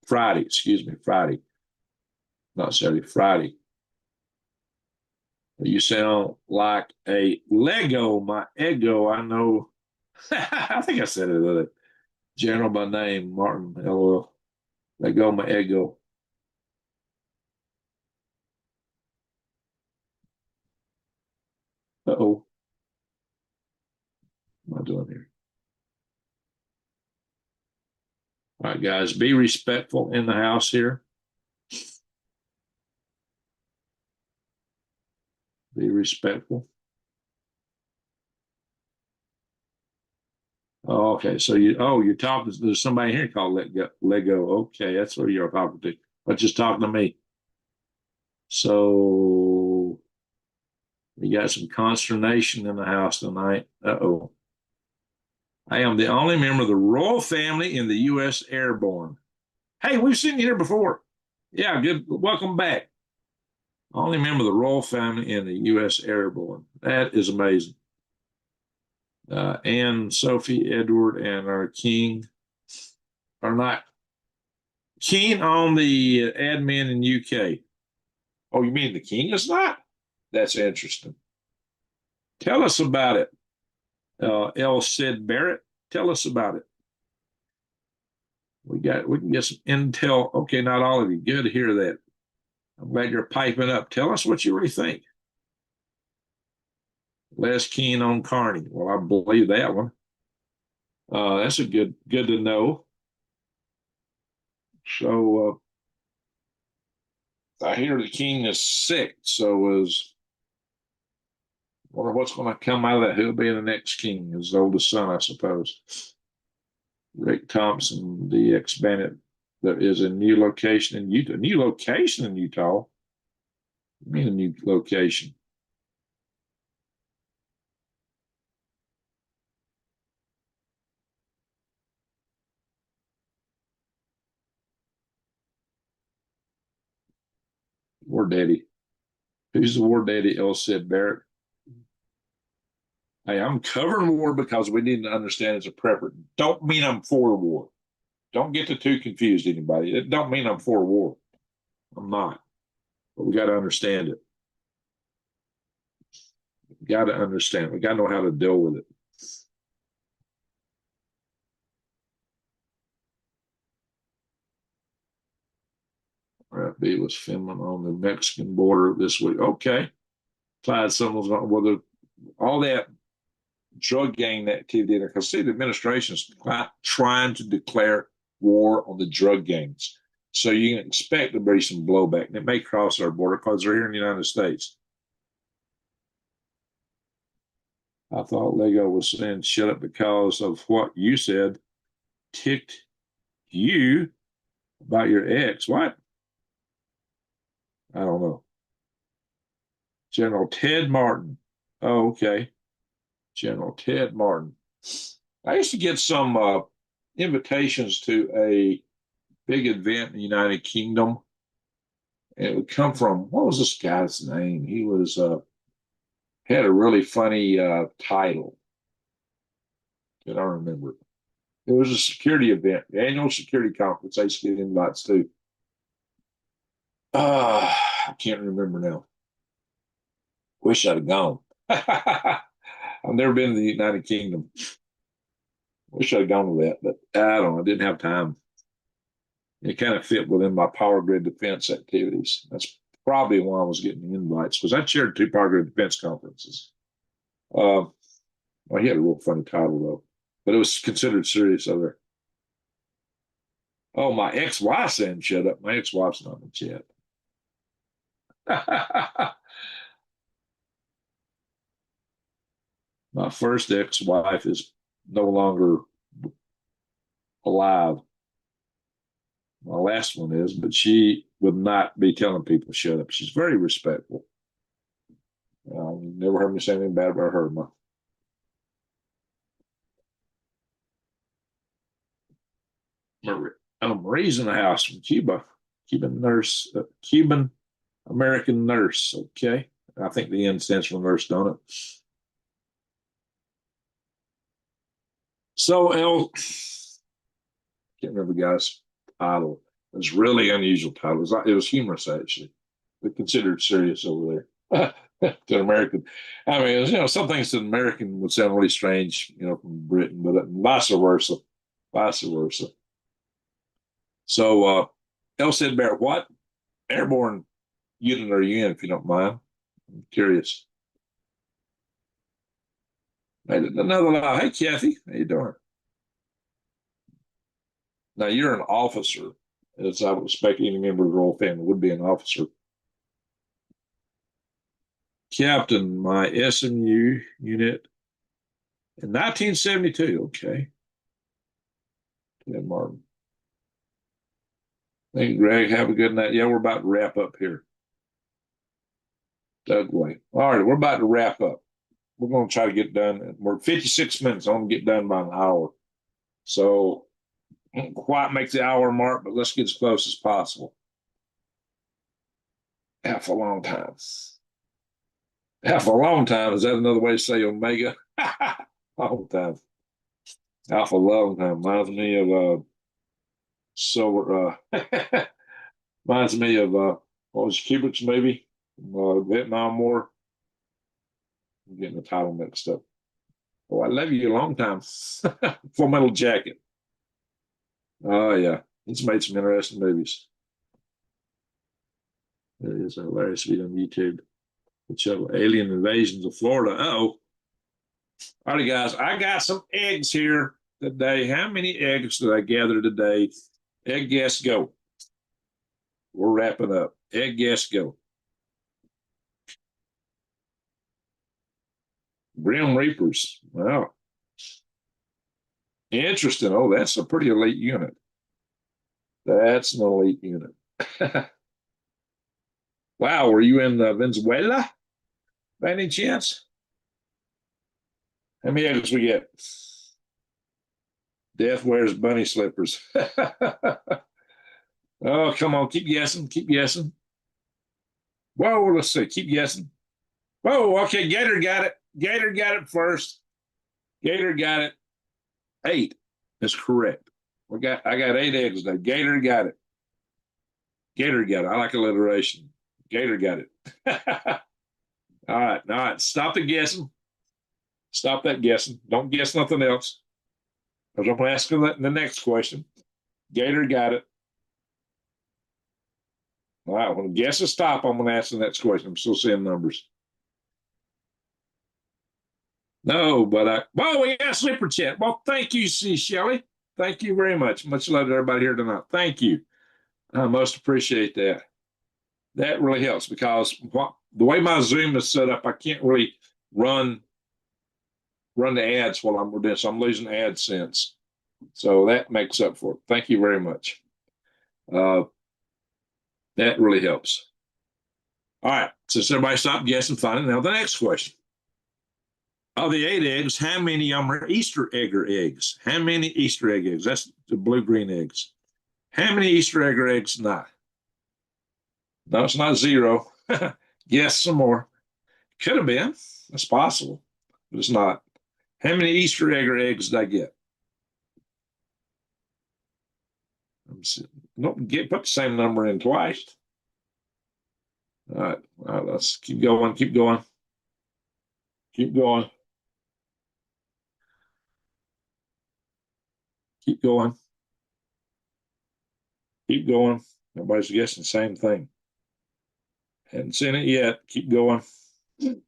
Friday, excuse me, Friday. Not Saturday, Friday. You sound like a Lego, my ego. I know. I think I said it the general by name, Martin. LOL. Lego, my ego. Uh-oh. What am I doing here? All right, guys, be respectful in the house here. Be respectful. Oh, okay, so you're talking. There's somebody here called Lego. Okay, that's what you're talking to. But just talking to me. So you got some consternation in the house tonight. Uh-oh. I am the only member of the royal family in the U.S. Airborne. Hey, we've seen you here before. Yeah, good. Welcome back. Only member of the royal family in the U.S. Airborne. That is amazing. Anne, Sophie, Edward, and our king are not keen on the admin in UK. Oh, you mean the king is not? That's interesting. Tell us about it. L. Sid Barrett, tell us about it. We can get some intel. Okay, not all of you. Good to hear that. I'm glad you're piping up. Tell us what you really think. Less keen on Carney. Well, I believe that one. That's a good to know. So I hear the king is sick. So wonder what's going to come out of that. Who'll be the next king? His oldest son, I suppose. Rick Thompson, the ex-bandit. There is a new location in Utah. New location in Utah? I mean a new location. War Daddy. Who's the War Daddy? L. Sid Barrett. Hey, I'm covering war because we need to understand it's a prepper. Don't mean I'm for war. Don't get the two confused, anybody. It don't mean I'm for war. I'm not. But we got to understand it. We got to understand. We got to know how to deal with it. RFB was filming on the Mexican border this week. Okay. Clyde Summerall's on whether all that drug gang activity there. Because see, the administration is trying to declare war on the drug gangs. So you can expect to be some blowback. And it may cross our border because they're here in the United States. I thought Lego was saying shut up because of what you said ticked you about your ex. What? I don't know. General Ted Martin. Oh, okay. General Ted Martin. I used to get some invitations to a big event in the United Kingdom. And it would come from, what was this guy's name? He was had a really funny title. I don't remember. It was a security event, the annual security conference. I used to get invites too. I can't remember now. Wish I'd have gone. I've never been to the United Kingdom. Wish I'd have gone to that, but I don't know. I didn't have time. It kind of fit within my power grid defense activities. That's probably why I was getting the invites, because I chaired 2 power grid defense conferences. Well, he had a real funny title though, but it was considered serious over. Oh, my ex-wife saying shut up. My ex-wife's not in the chat. My first ex-wife is no longer alive. My last one is, but she would not be telling people shut up. She's very respectful. Never heard me say anything bad about her. Marie's in the house from Cuba, Cuban nurse, Cuban American nurse. Okay, I think the N stands for nurse, don't it? So, can't remember the guy's title. It was really unusual title. It was humorous actually, but considered serious over there. To an American, I mean, it was, some things to an American would sound really strange, from Britain, but vice versa, vice versa. So, L said, Barrett, what airborne unit are you in, if you don't mind? I'm curious. Another line. Hey, Kathy, how you doing? Now, you're an officer, as I would expect any member of the royal family would be an officer. Captain, my SMU unit in 1972. Okay. Ted Martin. Thank you, Greg. Have a good night. Yeah, we're about to wrap up here. Doug Way. All right, we're about to wrap up. We're going to try to get done. We're 56 minutes. I want to get done by an hour. So, won't quite make the hour mark, but let's get as close as possible. Half a long time. Half a long time. Is that another way to say omega? Long time. Half a long time. Reminds me of reminds me of what was Kubrick's movie, Vietnam War. I'm getting the title mixed up. Oh, I love you a long time. Full Metal Jacket. Oh yeah, he's made some interesting movies. It is a hilarious video on YouTube. Which alien invasions of Florida. Uh-oh. All right, guys, I got some eggs here today. How many eggs did I gather today? Egg guess go. We're wrapping up. Egg guess go. Grim Reapers. Wow. Interesting. Oh, that's a pretty elite unit. That's an elite unit. Wow, were you in Venezuela by any chance? How many eggs we get? Death wears bunny slippers. Oh, come on, keep guessing, keep guessing. Whoa, let's see, keep guessing. Whoa, okay, Gator got it. Gator got it first. Gator got it. 8 is correct. I got 8 eggs today. Gator got it. Gator got it. I like alliteration. Gator got it. All right. Stop the guessing. Stop that guessing. Don't guess nothing else. Because I'm going to ask you the next question. Gator got it. All right. When guesses stop, I'm going to ask the next question. I'm still seeing numbers. No, but we got super chat. Well, thank you, C. Shelley. Thank you very much. Much love to everybody here tonight. Thank you. I most appreciate that. That really helps because the way my Zoom is set up, I can't really run the ads while I'm doing, so I'm losing AdSense. So that makes up for it. Thank you very much. That really helps. All right, since everybody stopped guessing, fine. Now the next question. Of the 8 eggs, how many of them are Easter egg eggs? How many Easter egg eggs? That's the blue-green eggs. How many Easter egg eggs not? No, it's not 0. Guess some more. Could have been. That's possible, but it's not. How many Easter egg eggs did I get? Don't put the same number in twice. All right, let's keep going, keep going, keep going, keep going, keep going. Everybody's guessing the same thing. Hadn't seen it yet. Keep going. 2.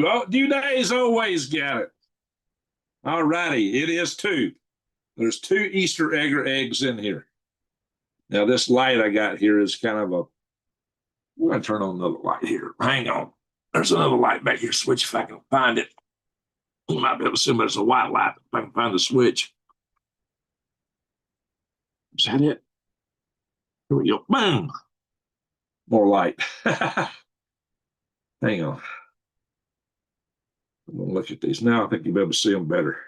Oh, due days always got it. All righty, it is 2. There's 2 Easter eggs in here. Now, this light I got here is kind of a. I'm going to turn on another light here. Hang on. There's another light back here. Switch if I can find it. You might be able to assume there's a white light if I can find the switch. Is that it? Here we go. Boom. More light. Hang on. I'm going to look at these now. I think you'll be able to see them better.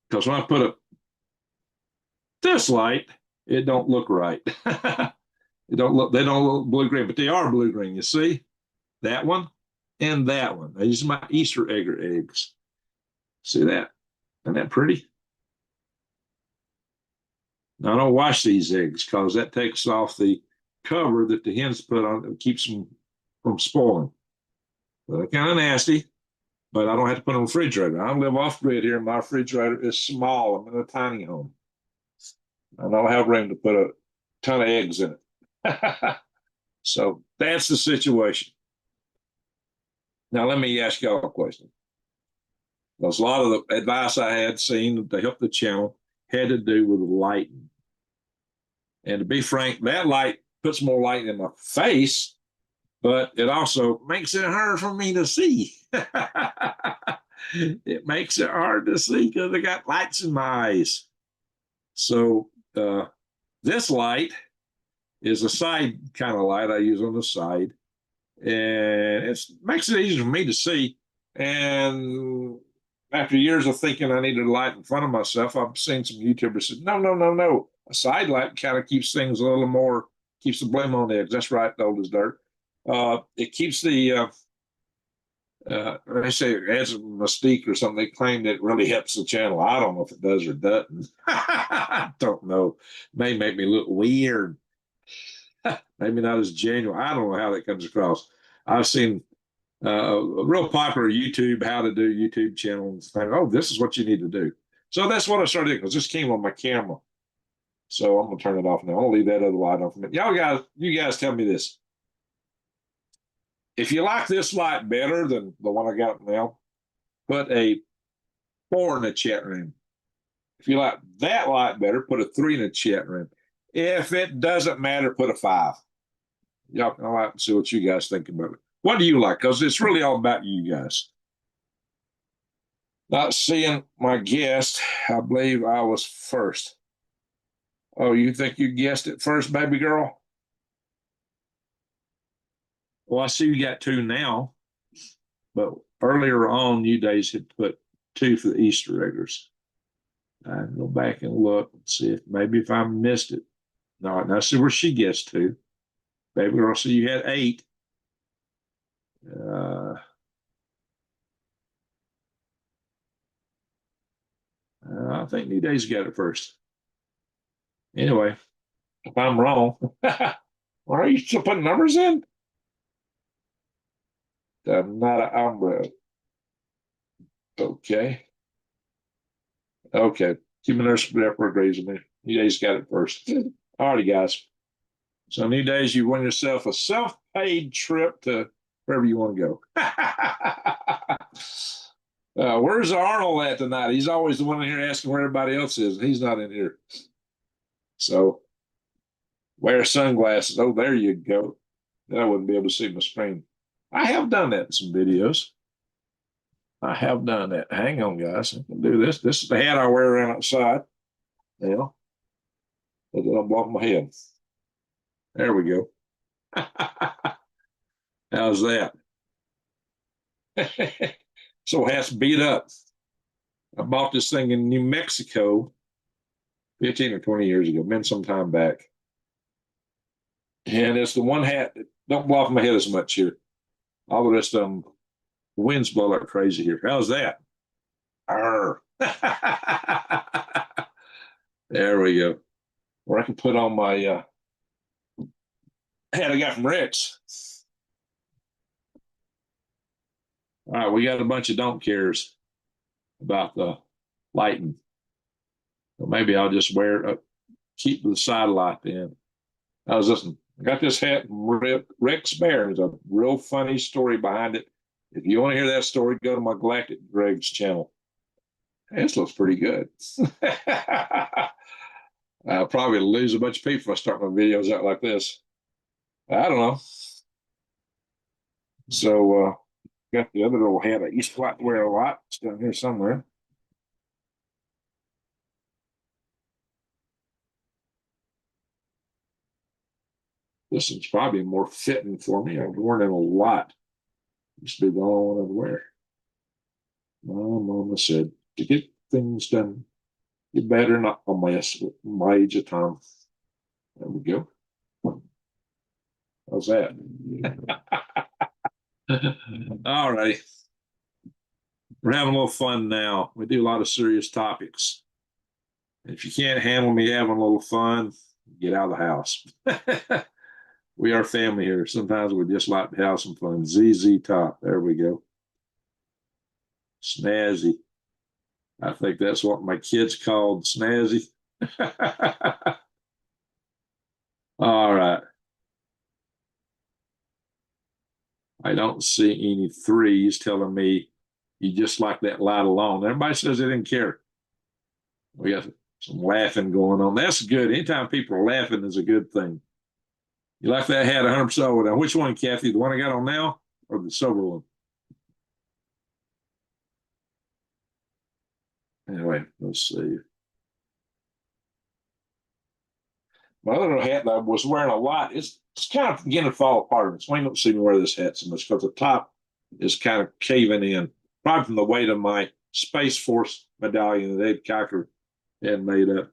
Because when I put up this light, it don't look right. They don't look blue-green, but they are blue-green. You see? That one and that one. These are my Easter eggs. See that? Isn't that pretty? Now, I don't wash these eggs because that takes off the cover that the hens put on it, keeps them from spoiling. They're kind of nasty, but I don't have to put them in the refrigerator. I live off grid here. My refrigerator is small. I'm in a tiny home. I don't have room to put a ton of eggs in it. So that's the situation. Now, let me ask y'all a question. Because a lot of the advice I had seen to help the channel had to do with lighting. And to be frank, that light puts more light in my face, but it also makes it hard for me to see. It makes it hard to see because I got lights in my eyes. So this light is a side kind of light I use on the side. And it makes it easier for me to see. And after years of thinking I needed a light in front of myself, I've seen some YouTubers say, no. A side light kind of keeps things a little more, keeps the blame on the eggs. That's right, old as dirt. It keeps the, they say it adds a mystique or something. They claim that it really helps the channel. I don't know if it does or doesn't. I don't know. It may make me look weird. Maybe not as genuine. I don't know how that comes across. I've seen a real popular YouTube, how to do YouTube channels. Oh, this is what you need to do. So that's what I started doing because this came on my camera. So I'm going to turn it off now. I'll leave that other light on for a minute. You guys tell me this. If you like this light better than the one I got now, put a 4 in the chat room. If you like that light better, put a 3 in the chat room. If it doesn't matter, put a 5. Y'all can like to see what you guys think about it. What do you like? Because it's really all about you guys. Not seeing my guest, I believe I was first. Oh, you think you guessed it first, baby girl? Well, I see you got 2 now, but earlier on, you days had put 2 for the Easter eggers. I can go back and look and see if maybe if I missed it. No, now see where she guessed 2. Baby girl, so you had 8. I think New Day's got it first. Anyway, if I'm wrong, are you still putting numbers in? Not an umbrella. Okay. Okay. Keep a nurse for a reason. New Day's got it first. All righty, guys. So New Days, you win yourself a self-paid trip to wherever you want to go. Where's Arnold at tonight? He's always the one in here asking where everybody else is, and he's not in here. So wear sunglasses. Oh, there you go. Then I wouldn't be able to see my screen. I have done that in some videos. I have done that. Hang on, guys. I can do this. This is the hat I wear around outside. Yeah. But then I'm blocking my head. There we go. How's that? So hat's beat up. I bought this thing in New Mexico 15 or 20 years ago, been some time back. And it's the one hat that don't block my head as much here. All the rest of them, the winds blow like crazy here. How's that? There we go. Or I can put on my hat I got from Rex. All right, we got a bunch of don't cares about the lighting. So maybe I'll just wear it, keep the side light then. I was listening. I got this hat from Rex Bear. There's a real funny story behind it. If you want to hear that story, go to my Galactic Greg's channel. This looks pretty good. I'll probably lose a bunch of people if I start my videos out like this. I don't know. So, got the other little hat I used to like to wear a lot. It's down here somewhere. This is probably more fitting for me. I've worn it a lot. Used to be the only one I'd wear. My mama said, to get things done, you better not mess with my age of time. There we go. How's that? All right. We're having a little fun now. We do a lot of serious topics. If you can't handle me having a little fun, get out of the house. We are family here. Sometimes we just like to have some fun. ZZ Top. There we go. Snazzy. I think that's what my kids called Snazzy. All right. I don't see any threes telling me you just like that light alone. Everybody says they didn't care. We got some laughing going on. That's good. Anytime people are laughing is a good thing. You like that hat 100%. Now, which one, Kathy? The one I got on now or the silver one? Anyway, let's see. My other little hat that I was wearing a lot is kind of beginning to fall apart. So I don't see me wear this hat so much because the top is kind of caving in, probably from the weight of my Space Force medallion that Ed Cocker had made up.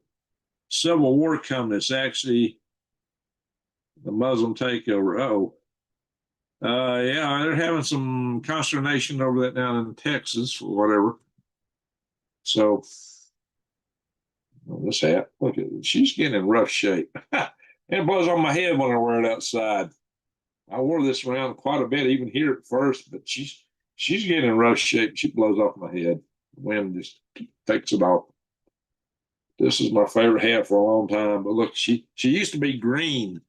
Civil War coming. It's actually the Muslim takeover. Yeah, they're having some consternation over that down in Texas or whatever. So, this hat, look at it. She's getting in rough shape. It blows on my head when I wear it outside. I wore this around quite a bit, even here at first, but she's getting in rough shape. She blows off my head. The wind just takes it off. This is my favorite hat for a long time. But look, she used to be green.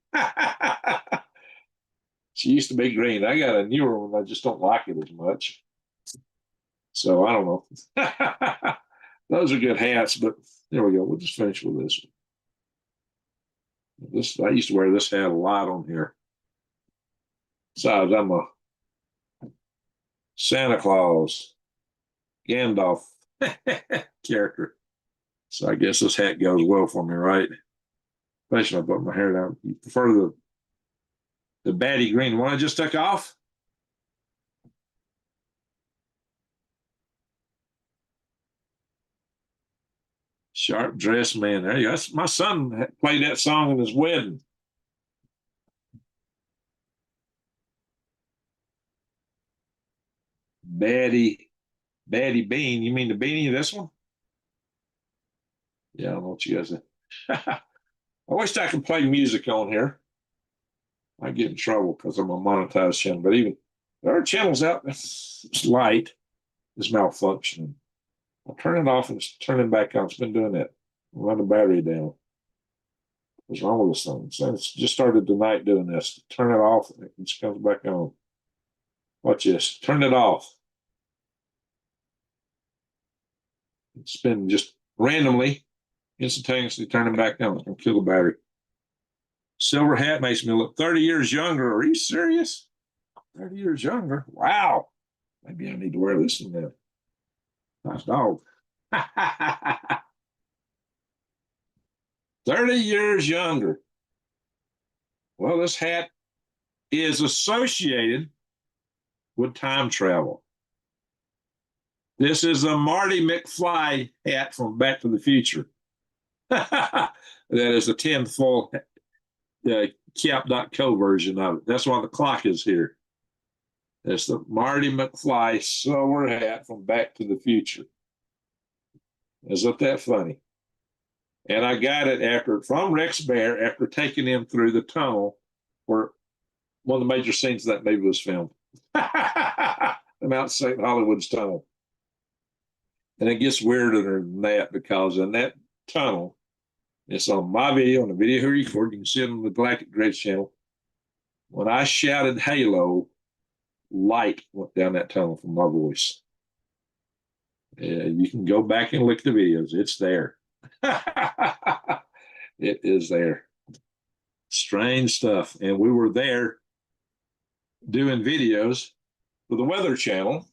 She used to be green. I got a newer one. I just don't like it as much. So I don't know. Those are good hats, but there we go. We'll just finish with this one. I used to wear this hat a lot on here. Besides, I'm a Santa Claus, Gandalf character. So I guess this hat goes well for me, right? Especially if I put my hair down. You prefer the baddie green one I just took off? Sharp dressed man. There you go. That's, my son played that song in his wedding. Baddie Bean. You mean the beanie? This one? Yeah, I don't know what you guys say. I wish I could play music on here. I get in trouble because I'm a monetized channel, but even there are channels out that's light is malfunctioning. I'll turn it off and it's turning back on. It's been doing that. Run the battery down. What's wrong with this thing? So it's just started tonight doing this. Turn it off and it just comes back on. Watch this. Turn it off. It's been just randomly, instantaneously turning back on. It's going to kill the battery. Silver hat makes me look 30 years younger. Are you serious? 30 years younger? Wow. Maybe I need to wear this one then. Nice dog. 30 years younger. Well, this hat is associated with time travel. This is a Marty McFly hat from Back to the Future. That is the 10th full Cap.co version of it. That's why the clock is here. That's the Marty McFly silver hat from Back to the Future. Isn't that funny? And I got it from Rex Bear after taking him through the tunnel where one of the major scenes of that movie was filmed. The Mount St. Hollywood's tunnel. And it gets weirder than that because in that tunnel, it's on my video, on the video record, you can see it on the Galactic Grids channel. When I shouted Halo, light went down that tunnel from my voice. You can go back and look at the videos. It's there. It is there. Strange stuff. And we were there doing videos for the Weather Channel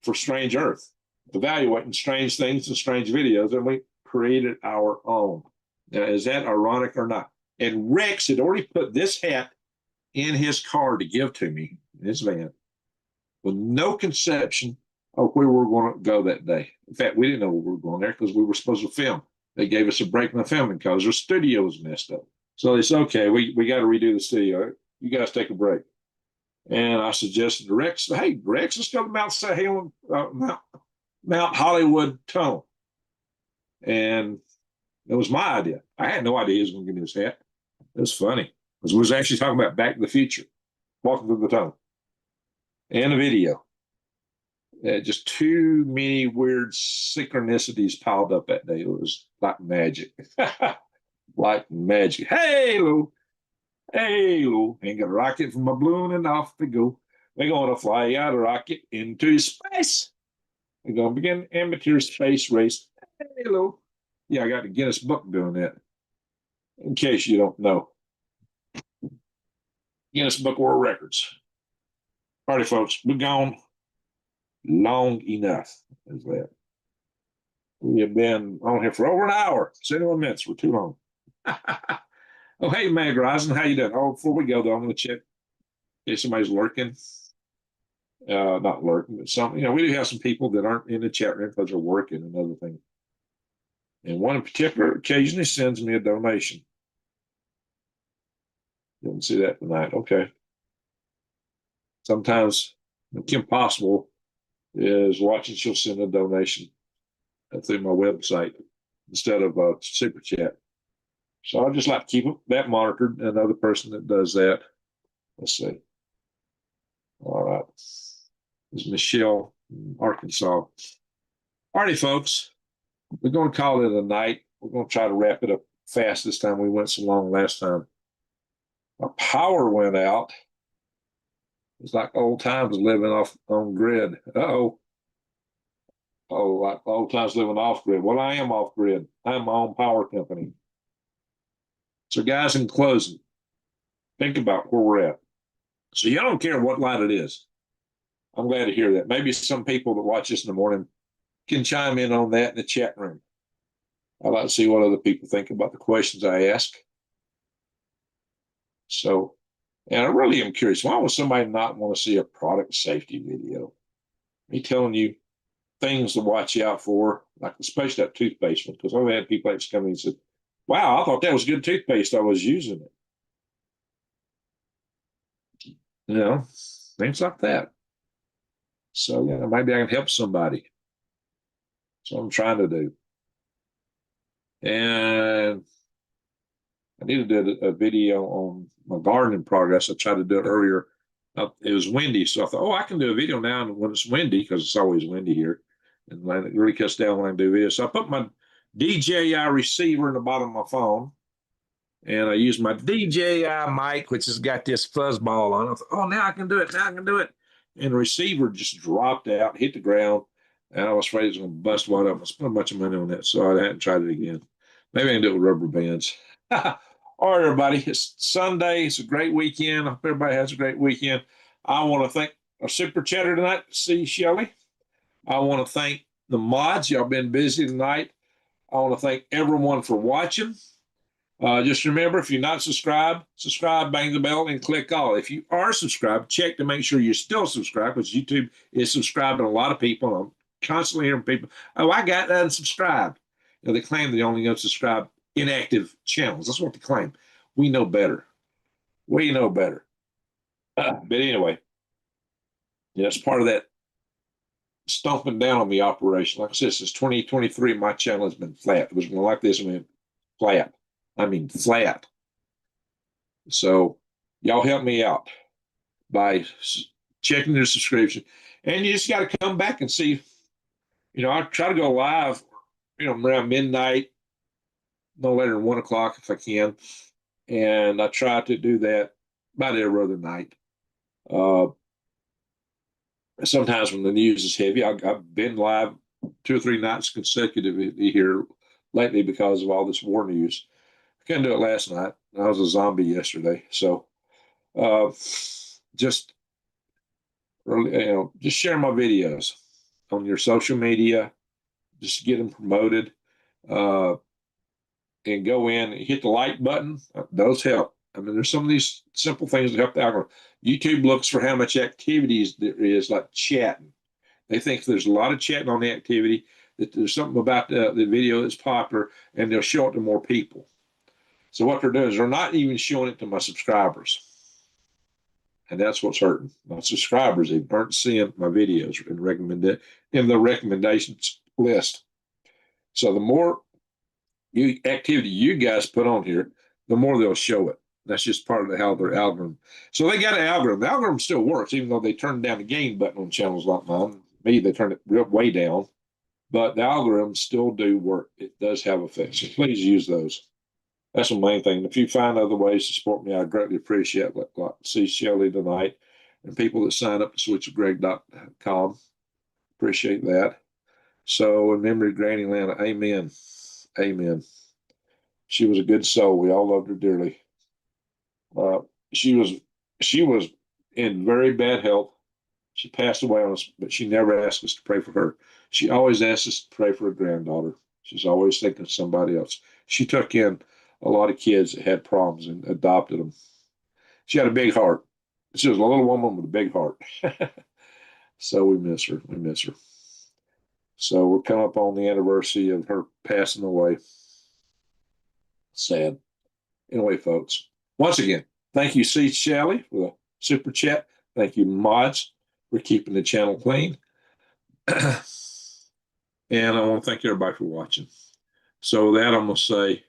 for Strange Earth, evaluating strange things and strange videos, and we created our own. Now, is that ironic or not? And Rex had already put this hat in his car to give to me in his van with no conception of where we were going to go that day. In fact, we didn't know we were going there because we were supposed to film. They gave us a break in the filming because their studio was messed up. So they said, okay, we got to redo the studio. You guys take a break. And I suggested to Rex, hey, Rex, let's go to Mount Hollywood Tunnel. And it was my idea. I had no idea he was going to give me this hat. It was funny because we was actually talking about Back to the Future, walking through the tunnel, and a video. Just too many weird synchronicities piled up that day. It was like magic. Like magic. Hey, Lou. Hey, Lou. Ain't got a rocket from a balloon and off they go. They're going to fly out a rocket into space. We're going to begin amateur space race. Hey, Lou. Yeah, I got the Guinness Book doing that. In case you don't know. Guinness Book World Records. All right, folks. We're gone long enough. Is that? We have been on here for over an hour. 71 minutes. We're too long. Oh, hey, Mag Rising. How you doing? Oh, before we go, though, I'm going to check if somebody's lurking. Not lurking, but some, we do have some people that aren't in the chat room because they're working and other things. And one in particular occasionally sends me a donation. Didn't see that tonight. Okay. Sometimes Kim Possible is watching, she'll send a donation through my website instead of a super chat. So I just like to keep that monitored. Another person that does that. Let's see. All right. This is Michelle in Arkansas. All righty, folks. We're going to call it a night. We're going to try to wrap it up fast this time. We went so long last time. Our power went out. It's like old times living off on grid. Uh-oh. Oh, like old times living off grid. Well, I am off grid. I'm my own power company. So, guys, in closing, think about where we're at. So, you don't care what light it is. I'm glad to hear that. Maybe some people that watch this in the morning can chime in on that in the chat room. I'd like to see what other people think about the questions I ask. So, and I really am curious, why would somebody not want to see a product safety video? Me telling you things to watch out for, like especially that toothpaste one, because I've had people that come in and said, wow, I thought that was good toothpaste. I was using it. Things like that. So, maybe I can help somebody. That's what I'm trying to do. And I need to do a video on my gardening progress. I tried to do it earlier. It was windy, so I thought, I can do a video now when it's windy, because it's always windy here. And it really cuts down when I do videos. So I put my DJI receiver in the bottom of my phone, and I use my DJI mic, which has got this fuzzball on it. I thought, now I can do it. Now I can do it. And the receiver just dropped out, hit the ground, and I was afraid it was going to bust one up. I spent a bunch of money on that, so I hadn't tried it again. Maybe I can do it with rubber bands. All right, everybody. It's Sunday. It's a great weekend. I hope everybody has a great weekend. I want to thank our super chatter tonight. See Shelley. I want to thank the mods. Y'all been busy tonight. I want to thank everyone for watching. Just remember, if you're not subscribed, subscribe, bang the bell, and click all. If you are subscribed, check to make sure you're still subscribed, because YouTube is subscribing a lot of people. I'm constantly hearing people, I got unsubscribed. They claim they only unsubscribe inactive channels. That's what they claim. We know better. We know better. But anyway, it's part of that stomping down on the operation. Like I said, since 2023, my channel has been flat. It was more like this, and went flat. I mean, flat. So y'all help me out by checking your subscription. And you just got to come back and see. I try to go live, around midnight, no later than 1 o'clock if I can. And I try to do that about every other night. Sometimes when the news is heavy, I've been live 2 or 3 nights consecutively here lately because of all this war news. I couldn't do it last night. I was a zombie yesterday. So just just share my videos on your social media, just get them promoted, and go in and hit the like button. Those help. I mean, there's some of these simple things that help the algorithm. YouTube looks for how much activities there is, like chatting. They think there's a lot of chatting on the activity, that there's something about the video that's popular, and they'll show it to more people. So what they're doing is they're not even showing it to my subscribers. And that's what's hurting. My subscribers, they aren't seeing my videos in the recommendations list. So the more activity you guys put on here, the more they'll show it. That's just part of how their algorithm. So they got an algorithm. The algorithm still works, even though they turned down the gain button on channels like mine. Maybe they turned it way down, but the algorithms still do work. It does have effects. So please use those. That's the main thing. If you find other ways to support me, I greatly appreciate it. Like see Shelley tonight and people that sign up to switchofgreg.com. Appreciate that. So in memory of Granny Lana, amen. Amen. She was a good soul. We all loved her dearly. She was in very bad health. She passed away on us, but she never asked us to pray for her. She always asked us to pray for her granddaughter. She's always thinking of somebody else. She took in a lot of kids that had problems and adopted them. She had a big heart. She was a little woman with a big heart. So we miss her. We miss her. So we're coming up on the anniversary of her passing away. Sad. Anyway, folks, once again, thank you, C. Shelley, for the super chat. Thank you, Mods, for keeping the channel clean. And I want to thank everybody for watching. So with that, I'm going to say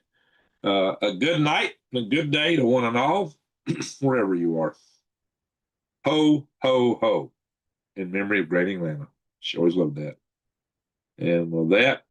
a good night and a good day to one and all, wherever you are. Ho, ho, ho, in memory of Great Atlanta. She always loved that. And with that,